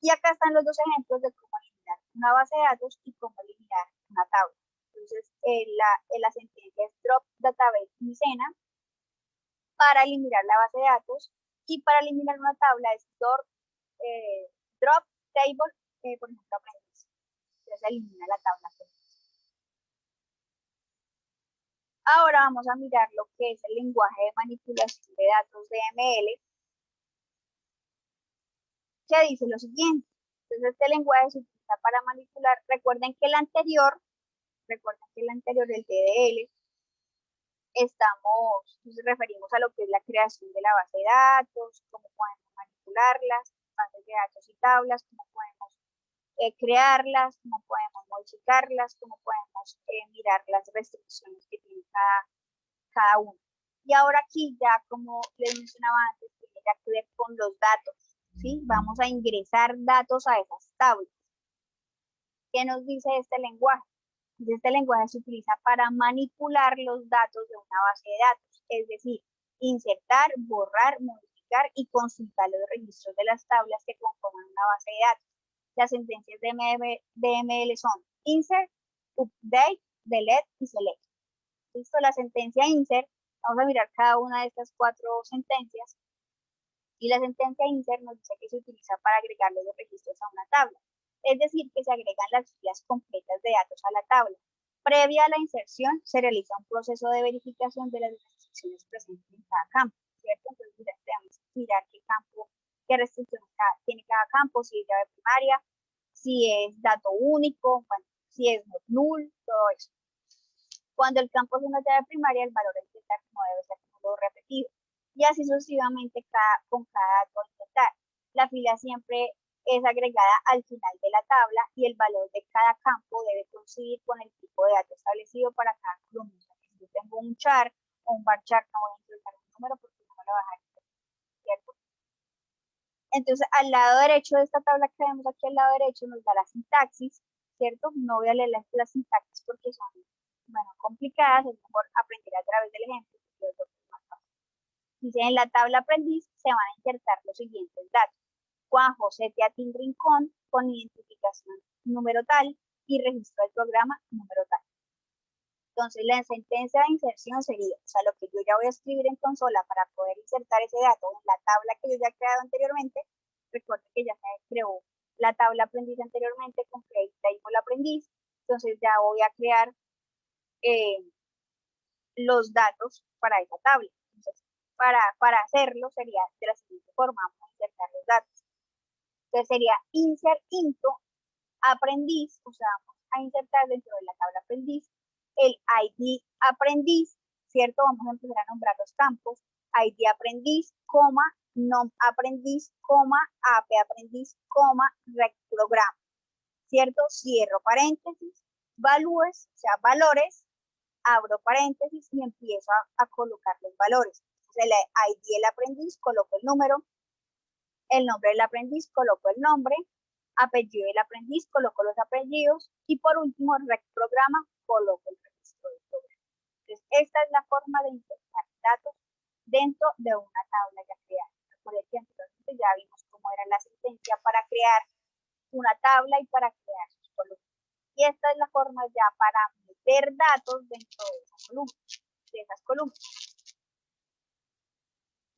Y acá están los dos ejemplos de cómo eliminar una base de datos y cómo eliminar una tabla. Entonces, la sentencia es drop database micena para eliminar la base de datos, y para eliminar una tabla es drop table, por ejemplo, aprendiz. Entonces, elimina la tabla. Ahora vamos a mirar lo que es el lenguaje de manipulación de datos DML, que dice lo siguiente. Entonces, este lenguaje se utiliza para manipular. Recuerden que el anterior, el DDL, nos referimos a lo que es la creación de la base de datos, cómo podemos manipularlas, bases de datos y tablas, cómo podemos crearlas, cómo podemos modificarlas, cómo podemos mirar las restricciones que tiene cada uno. Y ahora aquí ya, como les mencionaba antes, tiene que ver con los datos, ¿sí? Vamos a ingresar datos a esas tablas. ¿Qué nos dice este lenguaje? Este lenguaje se utiliza para manipular los datos de una base de datos, es decir, insertar, borrar, modificar y consultar los registros de las tablas que conforman una base de datos. Las sentencias de DML son insert, update, delete y select. ¿Listo? La sentencia insert, vamos a mirar cada una de estas 4 sentencias. Y la sentencia insert nos dice que se utiliza para agregar los registros a una tabla. Es decir, que se agregan las filas completas de datos a la tabla. Previa a la inserción, se realiza un proceso de verificación de las restricciones presentes en cada campo, ¿cierto? Entonces, debemos mirar qué restricciones tiene cada campo, si es llave primaria, si es dato único, bueno, si es null, todo eso. Cuando el campo es una llave primaria, el valor a intentar no debe ser como repetido. Y así sucesivamente con cada dato a intentar. La fila siempre es agregada al final de la tabla y el valor de cada campo debe coincidir con el tipo de dato establecido para cada columna. Si yo tengo un char o un bar char, no voy a insertar un número porque no me lo va a dejar, ¿cierto? Entonces, al lado derecho de esta tabla que vemos aquí al lado derecho nos da la sintaxis, ¿cierto? No voy a leer las sintaxis porque son, bueno, complicadas, es mejor aprender a través del ejemplo. Dice, en la tabla aprendiz se van a insertar los siguientes datos. Juan José Teatín Rincón con identificación número tal y registro del programa número tal. Entonces, la sentencia de inserción sería, o sea, lo que yo ya voy a escribir en consola para poder insertar ese dato en la tabla que yo ya he creado anteriormente. Recuerden que ya se creó la tabla aprendiz anteriormente con Create Table aprendiz. Entonces, ya voy a crear los datos para esa tabla. Entonces, para hacerlo sería de la siguiente forma, vamos a insertar los datos. Entonces sería insert into aprendiz, o sea, vamos a insertar dentro de la tabla aprendiz el ID aprendiz, ¿cierto? Vamos a empezar a nombrar los campos, ID aprendiz, coma, nom aprendiz, coma, AP aprendiz, coma, rec programa, ¿cierto? Cierro paréntesis, values, o sea, valores, abro paréntesis y empiezo a colocar los valores. Entonces, el ID del aprendiz, coloco el número, el nombre del aprendiz, coloco el nombre, apellido del aprendiz, coloco los apellidos y por último, rec programa, coloco el registro del programa. Entonces, esta es la forma de insertar datos dentro de una tabla ya creada. Recuerden que anteriormente ya vimos cómo era la sentencia para crear una tabla y para crear sus columnas. Y esta es la forma ya para meter datos dentro de esas columnas.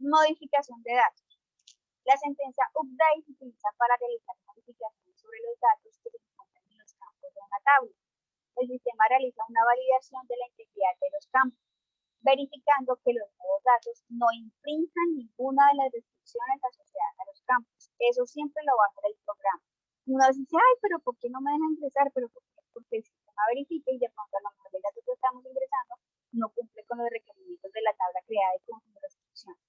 Modificación de datos. La sentencia update se utiliza para realizar modificaciones sobre los datos que se encuentran en los campos de una tabla. El sistema realiza una validación de la integridad de los campos, verificando que los nuevos datos no infrinjan ninguna de las restricciones asociadas a los campos. Eso siempre lo va a hacer el programa. Una vez dice, ay, pero ¿por qué no me deja ingresar? Pero porque el sistema verifica y de pronto a lo mejor el dato que estamos ingresando no cumple con los requerimientos de la tabla creada y con sus restricciones.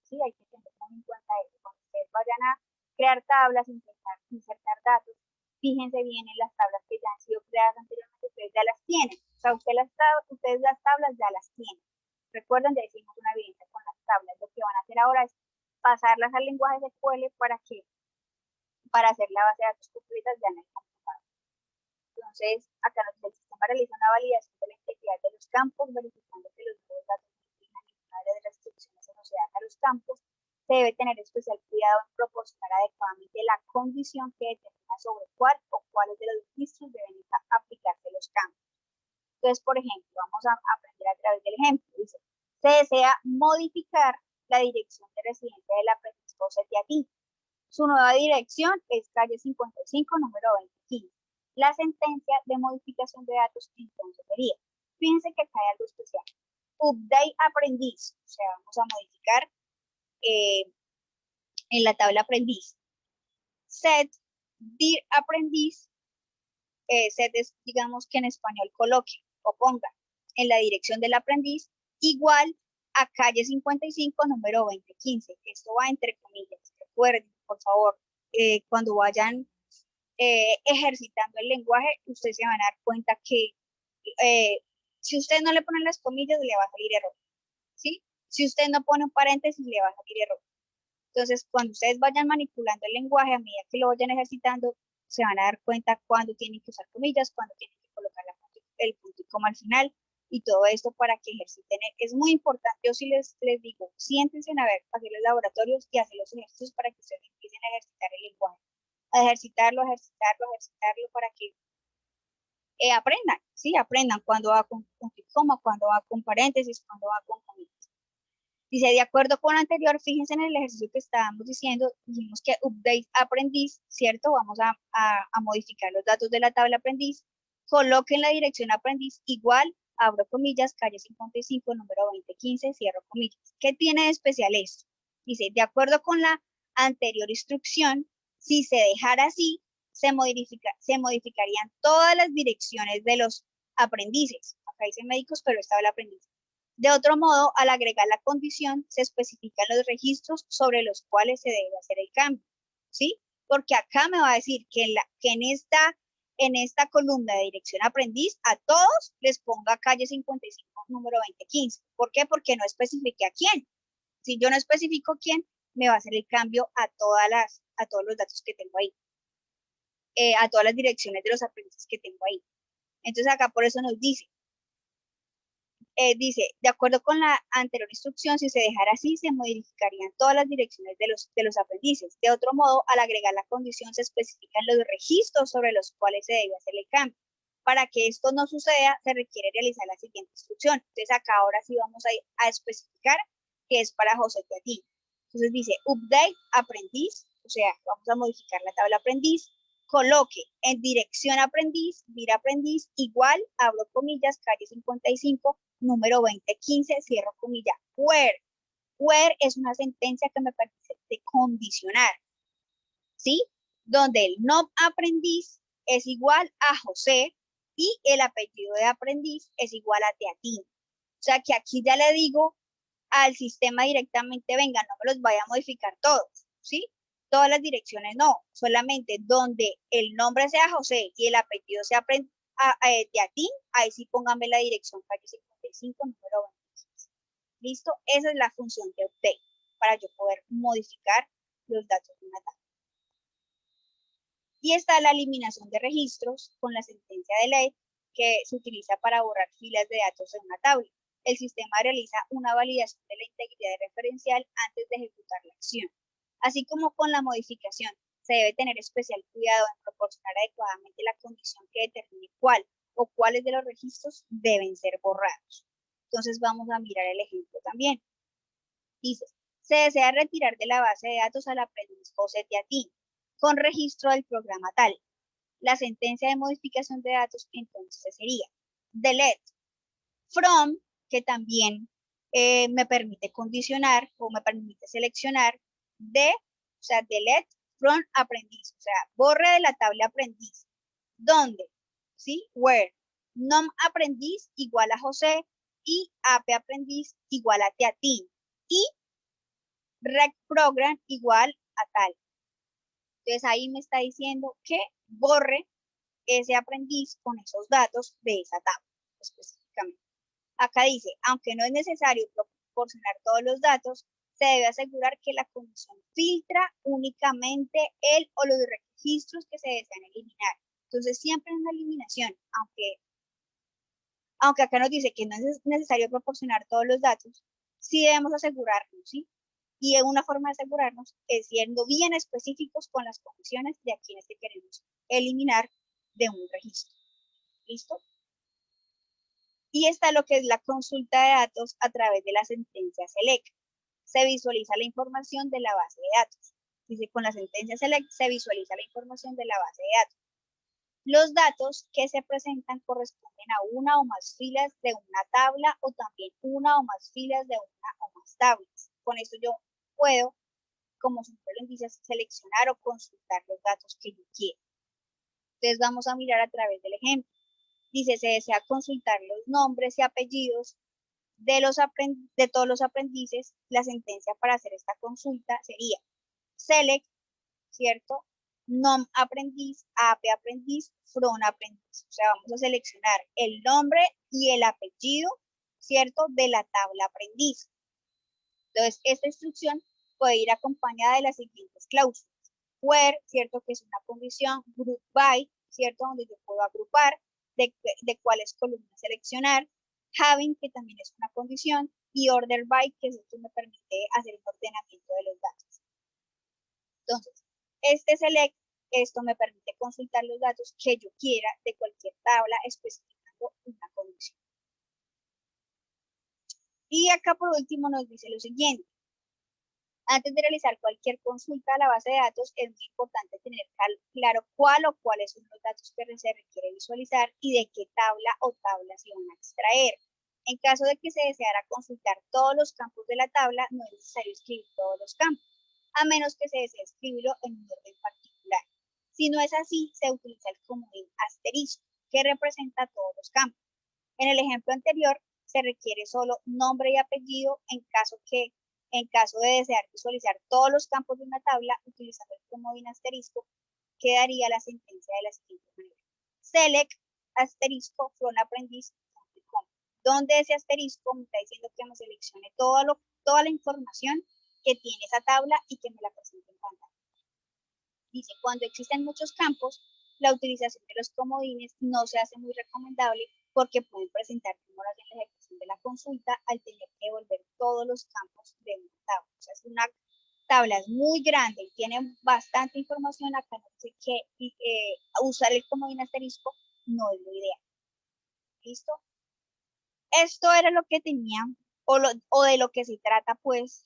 Sí, hay que tener muy en cuenta eso. Cuando ustedes vayan a crear tablas, insertar datos, fíjense bien en las tablas que ya han sido creadas anteriormente, ustedes ya las tienen. O sea, ustedes las tablas ya las tienen. Recuerden, ya hicimos una evidencia con las tablas. Lo que van a hacer ahora es pasarlas al lenguaje SQL para hacer la base de datos completas ya en el computador. Entonces, acá el sistema realiza una validación de la integridad de los campos, verificando que los nuevos datos no implican ninguna de las restricciones asociadas a los campos. Se debe tener especial cuidado en proporcionar adecuadamente la condición que determina sobre cuál o cuáles de los registros deben aplicarse los campos. Entonces, por ejemplo, vamos a aprender a través del ejemplo. Dice, se desea modificar la dirección de residencia del aprendiz José Teatín. Su nueva dirección es calle 55, número 2015. La sentencia de modificación de datos entonces sería, fíjense que acá hay algo especial. Update aprendiz, o sea, vamos a modificar en la tabla aprendiz. Set dir aprendiz, set es, digamos que en español coloque o ponga en la dirección del aprendiz igual a calle 55, número 2015. Esto va entre comillas. Recuerden, por favor, cuando vayan ejercitando el lenguaje, ustedes se van a dar cuenta que si usted no le ponen las comillas, le va a salir error. ¿Sí? Si usted no pone un paréntesis, le va a salir error. Entonces, cuando ustedes vayan manipulando el lenguaje, a medida que lo vayan ejercitando, se van a dar cuenta cuándo tienen que usar comillas, cuándo tienen que colocar el punto y coma al final, y todo esto para que ejerciten. Es muy importante. Yo sí les digo, siéntense a ver, hacer los laboratorios y hacer los ejercicios para que ustedes empiecen a ejercitar el lenguaje. A ejercitarlo para que aprendan, ¿sí? Aprendan cuándo va con punto y coma, cuándo va con paréntesis, cuándo va con comillas. Dice, de acuerdo con lo anterior, fíjense en el ejercicio que estábamos diciendo, dijimos que update aprendiz, ¿cierto? Vamos a modificar los datos de la tabla aprendiz, coloquen la dirección aprendiz igual, abro comillas, calle 55, número 2015, cierro comillas. ¿Qué tiene de especial esto? Dice, de acuerdo con la anterior instrucción, si se dejara así, se modificarían todas las direcciones de los aprendices. Acá dice médicos, pero estaba el aprendiz. De otro modo, al agregar la condición, se especifican los registros sobre los cuales se debe hacer el cambio, ¿sí? Porque acá me va a decir que en esta columna de dirección aprendiz, a todos les ponga calle 55, número 2015. ¿Por qué? Porque no especifique a quién. Si yo no especifico quién, me va a hacer el cambio a todos los datos que tengo ahí, a todas las direcciones de los aprendices que tengo ahí. Entonces acá por eso nos dice, de acuerdo con la anterior instrucción, si se dejara así, se modificarían todas las direcciones de los aprendices. De otro modo, al agregar la condición, se especifican los registros sobre los cuales se debe hacer el cambio. Para que esto no suceda, se requiere realizar la siguiente instrucción. Entonces, acá ahora sí vamos a especificar que es para José Teatín. Entonces dice, update aprendiz, o sea, vamos a modificar la tabla aprendiz, coloque en dirección aprendiz, vir aprendiz, igual, abro comillas, calle 55, número 2015, cierro comillas, where. Where es una sentencia que me permite condicionar, ¿sí? Donde el nom aprendiz es igual a José y el apellido de aprendiz es igual a Teatín. O sea que aquí ya le digo al sistema directamente, venga, no me los vaya a modificar todos, ¿sí? Todas las direcciones no, solamente donde el nombre sea José y el apellido sea Teatín, ahí sí pónganme la dirección calle 55, número 26. ¿Listo? Esa es la función de update, para yo poder modificar los datos de una tabla. Y está la eliminación de registros con la sentencia de ley que se utiliza para borrar filas de datos en una tabla. El sistema realiza una validación de la integridad referencial antes de ejecutar la acción. Así como con la modificación, se debe tener especial cuidado en proporcionar adecuadamente la condición que determine cuál o cuáles de los registros deben ser borrados. Entonces vamos a mirar el ejemplo también. Dice, se desea retirar de la base de datos al aprendiz José Teatín con registro del programa tal. La sentencia de modificación de datos entonces sería delete from, que también me permite condicionar o me permite seleccionar o sea, delete from aprendiz, o sea, borre de la tabla aprendiz. ¿Dónde? ¿Sí? Where. Nom aprendiz igual a José y ap aprendiz igual a Teatín. Y rec program igual a tal. Entonces ahí me está diciendo que borre ese aprendiz con esos datos de esa tabla específicamente. Acá dice, aunque no es necesario proporcionar todos los datos, se debe asegurar que la condición filtra únicamente el o los registros que se desean eliminar. Entonces siempre en una eliminación, aunque acá nos dice que no es necesario proporcionar todos los datos, sí debemos asegurarnos, ¿sí? Y una forma de asegurarnos es siendo bien específicos con las condiciones de a quienes que queremos eliminar de un registro. ¿Listo? Y está lo que es la consulta de datos a través de la sentencia select. Se visualiza la información de la base de datos. Dice, con la sentencia select se visualiza la información de la base de datos. Los datos que se presentan corresponden a una o más filas de una tabla o también una o más filas de una o más tablas. Con esto yo puedo, como su nombre lo dice, seleccionar o consultar los datos que yo quiero. Entonces vamos a mirar a través del ejemplo. Dice, se desea consultar los nombres y apellidos de todos los aprendices. La sentencia para hacer esta consulta sería select, ¿cierto? Nom aprendiz, ap aprendiz, from aprendiz. O sea, vamos a seleccionar el nombre y el apellido, ¿cierto? De la tabla aprendiz. Entonces, esta instrucción puede ir acompañada de las siguientes cláusulas. Where, ¿cierto? Que es una condición. Group by, ¿cierto? Donde yo puedo agrupar de cuáles columnas seleccionar. Having, que también es una condición. Y order by, que esto me permite hacer el ordenamiento de los datos. Entonces, este select, esto me permite consultar los datos que yo quiera de cualquier tabla especificando una condición. Y acá por último nos dice lo siguiente. Antes de realizar cualquier consulta a la base de datos, es muy importante tener claro cuál o cuáles son los datos que se requiere visualizar y de qué tabla o tablas se van a extraer. En caso de que se deseara consultar todos los campos de la tabla, no es necesario escribir todos los campos, a menos que se desee escribirlo en un orden particular. Si no es así, se utiliza el comodín asterisco, que representa todos los campos. En el ejemplo anterior, se requiere solo nombre y apellido en caso de desear visualizar todos los campos de una tabla utilizando el comodín asterisco, quedaría la sentencia de la siguiente manera. Select asterisco from aprendiz.com, donde ese asterisco me está diciendo que me seleccione toda la información que tiene esa tabla y que me la presente en pantalla. Dice, cuando existen muchos campos, la utilización de los comodines no se hace muy recomendable porque pueden presentar demoras en la ejecución de la consulta al tener que devolver todos los campos de una tabla. O sea, es una tabla es muy grande y tiene bastante información, acá no sé qué, usar el comodín asterisco no es lo ideal. ¿Listo? Esto era lo que tenía, o de lo que se trata, pues,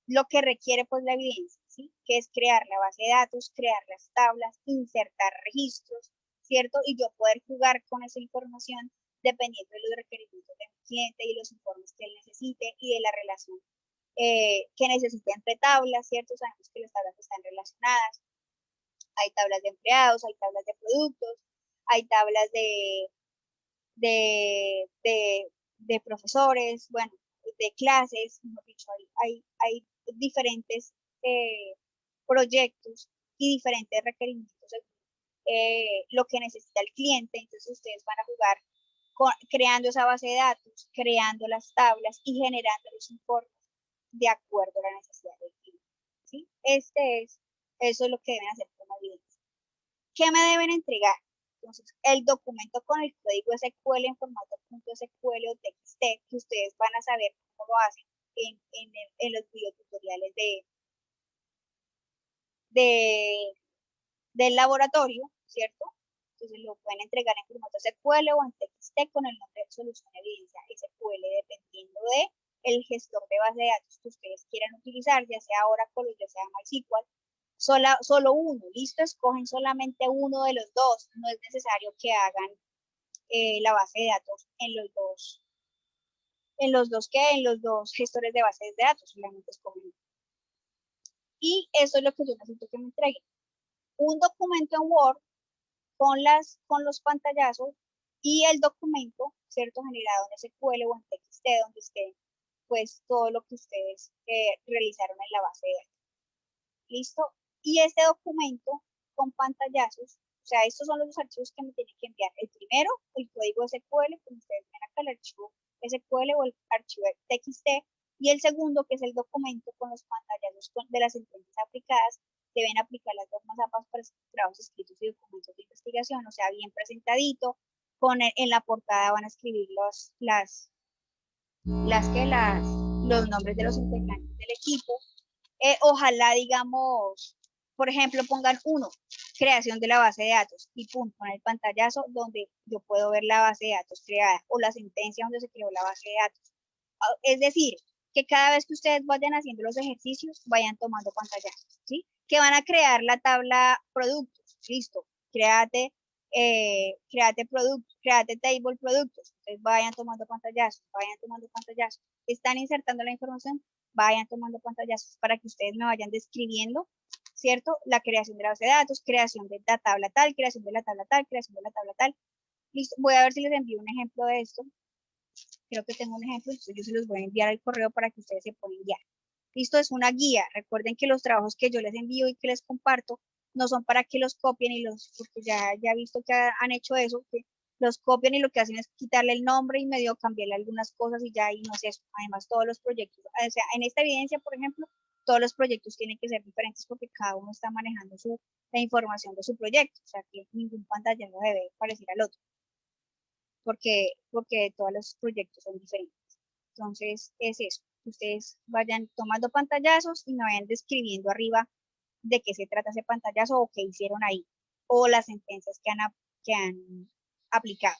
lo que requiere pues la evidencia, ¿sí? Que es crear la base de datos, crear las tablas, insertar registros, ¿cierto? Y yo poder jugar con esa información dependiendo de los requerimientos de mi cliente y los informes que él necesite y de la relación que necesite entre tablas, ¿cierto? Sabemos que las tablas están relacionadas. Hay tablas de empleados, hay tablas de productos, hay tablas de profesores, bueno, de clases, mejor dicho, hay diferentes proyectos y diferentes requerimientos lo que necesita el cliente. Entonces ustedes van a jugar creando esa base de datos, creando las tablas y generando los informes de acuerdo a la necesidad del cliente, ¿sí? Eso es lo que deben hacer como evidencia. ¿Qué me deben entregar? Entonces, el documento con el código SQL en formato .sql o TXT, que ustedes van a saber cómo lo hacen en los videotutoriales del laboratorio, ¿cierto? Entonces lo pueden entregar en formato SQL o en TXT con el nombre de solución evidencia SQL, dependiendo de el gestor de base de datos que ustedes quieran utilizar, ya sea Oracle o ya sea MySQL. Solo uno, listo, escogen solamente uno de los dos, no es necesario que hagan la base de datos en los dos gestores de bases de datos, solamente escogen uno. Y eso es lo que yo necesito que me entreguen. Un documento en Word con los pantallazos y el documento, ¿cierto? Generado en SQL o en TXT, donde esté pues todo lo que ustedes realizaron en la base de datos. ¿Listo? Y este documento con pantallazos, o sea, estos son los archivos que me tienen que enviar. El primero, el código SQL, como ustedes ven acá, el archivo SQL o el archivo TXT, y el segundo, que es el documento con los pantallazos de las sentencias aplicadas, deben aplicar las normas APAS para trabajos escritos y documentos de investigación, o sea, bien presentadito, en la portada van a escribir los nombres de los integrantes del equipo. Ojalá, digamos, por ejemplo, pongan uno, creación de la base de datos, y punto, con el pantallazo donde yo puedo ver la base de datos creada, o la sentencia donde se creó la base de datos. Es decir, que cada vez que ustedes vayan haciendo los ejercicios, vayan tomando pantallazos, ¿sí? Que van a crear la tabla productos, listo, créate productos, créate table productos, entonces vayan tomando pantallazos, están insertando la información, vayan tomando pantallazos para que ustedes me vayan describiendo, ¿cierto? La creación de la base de datos, creación de la tabla tal, creación de la tabla tal, creación de la tabla tal. Listo, voy a ver si les envío un ejemplo de esto. Creo que tengo un ejemplo, entonces yo se los voy a enviar al correo para que ustedes se puedan guiar. Listo, es una guía. Recuerden que los trabajos que yo les envío y que les comparto no son para que los copien porque ya he visto que han hecho eso, que los copian y lo que hacen es quitarle el nombre y medio cambiarle algunas cosas y ya, y no sé, además todos los proyectos, o sea, en esta evidencia, por ejemplo, todos los proyectos tienen que ser diferentes porque cada uno está manejando la información de su proyecto, o sea, que ningún pantalla no debe parecer al otro, porque todos los proyectos son diferentes. Entonces, es eso. Ustedes vayan tomando pantallazos y me vayan describiendo arriba de qué se trata ese pantallazo o qué hicieron ahí, o las sentencias que han aplicado.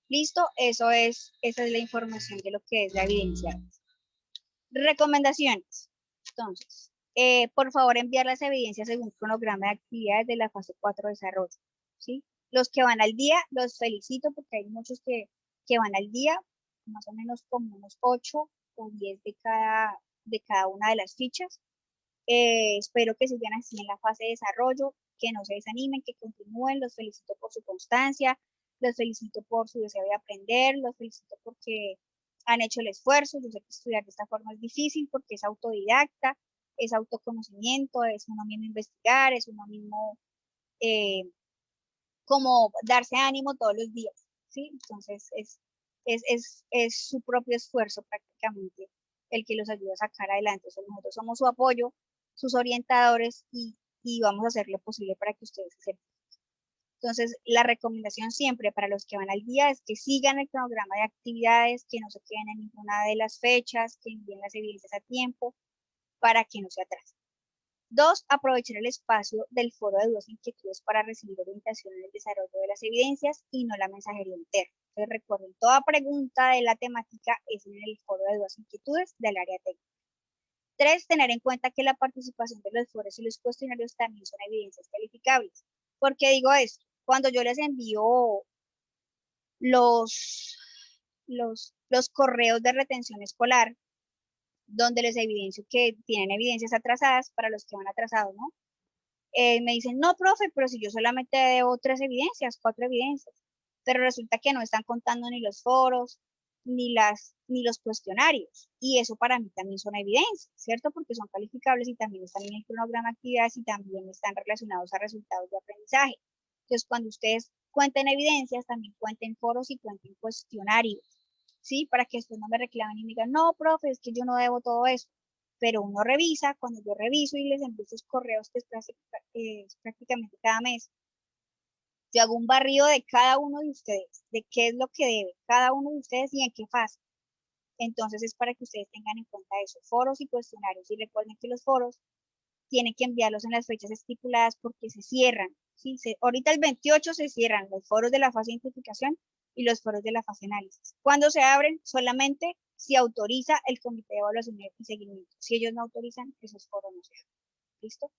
Listo, esa es la información de lo que es la evidencia. Recomendaciones. Entonces, por favor enviar las evidencias según cronograma de actividades de la fase 4 de desarrollo. ¿Sí? Los que van al día, los felicito porque hay muchos que van al día, más o menos como unos 8 o 10 de cada una de las fichas. Espero que sigan así en la fase de desarrollo, que no se desanimen, que continúen. Los felicito por su constancia, los felicito por su deseo de aprender, los felicito porque han hecho el esfuerzo. Yo sé que estudiar de esta forma es difícil porque es autodidacta, es autoconocimiento, es uno mismo investigar, es uno mismo eh, como darse ánimo todos los días, ¿sí? Entonces es su propio esfuerzo prácticamente el que los ayuda a sacar adelante. Nosotros somos su apoyo, sus orientadores y vamos a hacer lo posible para que ustedes se certifiquen. Entonces, la recomendación siempre para los que van al día es que sigan el cronograma de actividades, que no se queden en ninguna de las fechas, que envíen las evidencias a tiempo para que no se atrasen. 2. Aprovechar el espacio del foro de dudas e inquietudes para recibir orientación en el desarrollo de las evidencias y no la mensajería interna. Entonces, recuerden, toda pregunta de la temática es en el foro de dudas e inquietudes del área técnica. 3. Tener en cuenta que la participación de los foros y los cuestionarios también son evidencias calificables. ¿Por qué digo esto? Cuando yo les envío los, los correos de retención escolar, donde les evidencio que tienen evidencias atrasadas para los que van atrasados, ¿no? Me dicen, no, profe, pero si yo solamente debo 3 evidencias, 4 evidencias, pero resulta que no están contando ni los foros, ni los cuestionarios, y eso para mí también son evidencias, ¿cierto? Porque son calificables y también están en el cronograma de actividades y también están relacionados a resultados de aprendizaje. Entonces, cuando ustedes cuenten evidencias, también cuenten foros y cuenten cuestionarios, ¿sí? Para que después no me reclamen y me digan, no, profe, es que yo no debo todo eso. Pero uno revisa, cuando yo reviso y les envío esos correos que es prácticamente cada mes, yo hago un barrido de cada uno de ustedes, de qué es lo que debe cada uno de ustedes y en qué fase. Entonces es para que ustedes tengan en cuenta eso, foros y cuestionarios. Y recuerden que los foros tienen que enviarlos en las fechas estipuladas porque se cierran. ¿Sí? Ahorita el 28 se cierran los foros de la fase de identificación y los foros de la fase de análisis. Cuando se abren, solamente si autoriza el comité de evaluación y seguimiento. Si ellos no autorizan, esos foros no se abren. ¿Listo?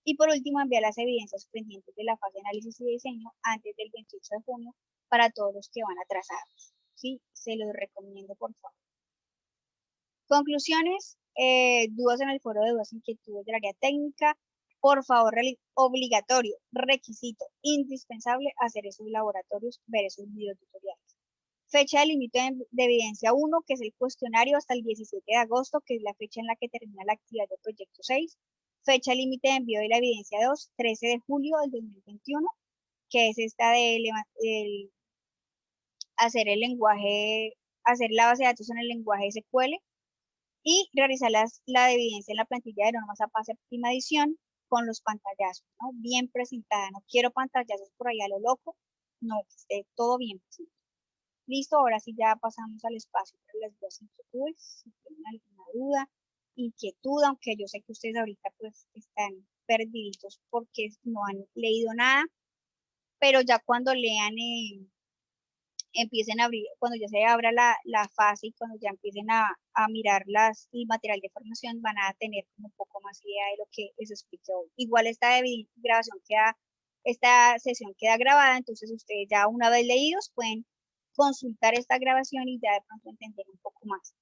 Y por último, enviar las evidencias pendientes de la fase de análisis y diseño antes del 28 de junio para todos los que van atrasados. ¿Sí? Se los recomiendo, por favor. Conclusiones, dudas en el foro de dudas e inquietudes del área técnica. Por favor, obligatorio, requisito, indispensable hacer esos laboratorios, ver esos videotutoriales. Fecha de límite de evidencia 1, que es el cuestionario, hasta el 17 de agosto, que es la fecha en la que termina la actividad del proyecto 6. Fecha límite de envío de la evidencia 2, 13 de julio del 2021, que es esta de hacer el lenguaje, hacer la base de datos en el lenguaje SQL y realizar la evidencia en la plantilla de normas a pase prima edición con los pantallazos, ¿no? Bien presentada. No quiero pantallazos por ahí a lo loco, no, que esté todo bien presentado. Listo, ahora sí ya pasamos al espacio para las dudas e inquietudes. Si tienen alguna duda, inquietud, aunque yo sé que ustedes ahorita pues están perdiditos porque no han leído nada, pero ya cuando lean, empiecen a abrir, cuando ya se abra la fase y cuando ya empiecen a mirar el material de formación, van a tener como un poco más idea de lo que les expliqué hoy. Igual esta sesión queda grabada, entonces ustedes ya una vez leídos pueden consultar esta grabación y ya de pronto entender un poco más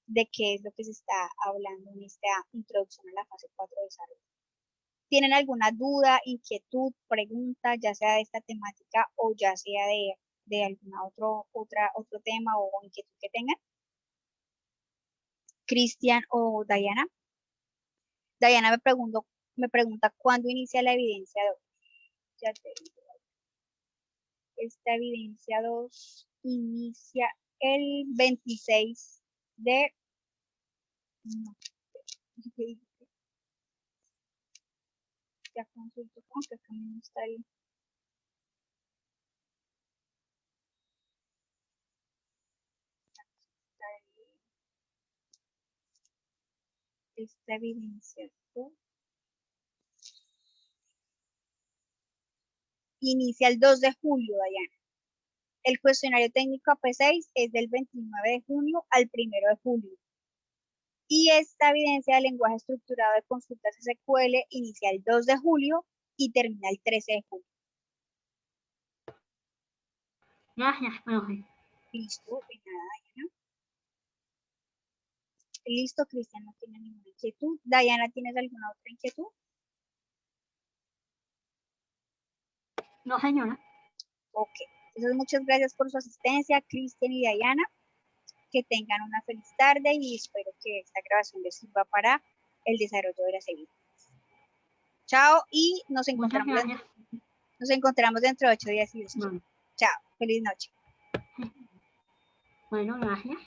de qué es lo que se está hablando en esta introducción a la fase 4 de desarrollo. ¿Tienen alguna duda, inquietud, pregunta, ya sea de esta temática o ya sea de algún otro tema o inquietud que tengan? Cristian o Diana. Diana me pregunta cuándo inicia la evidencia 2. Ya te digo. Esta evidencia 2 inicia el 26 de... No, ya consulto, aunque acá no está el... Esta evidencia 2 inicia el 2 de julio, Diana. El cuestionario técnico AP6 es del 29 de junio al 1 de julio. Y esta evidencia del lenguaje estructurado de consultas SQL inicia el 2 de julio y termina el 13 de julio. Gracias, profe. Listo, de nada, Diana. Listo, Cristian no tiene ninguna inquietud. Diana, ¿tienes alguna otra inquietud? No, señora. Ok, entonces muchas gracias por su asistencia, Cristian y Diana. Que tengan una feliz tarde y espero que esta grabación les sirva para el desarrollo de las evidencias. Chao y nos Muchas encontramos gracias. dentro de 8 días. Bueno, Chao, feliz noche. bueno, gracias.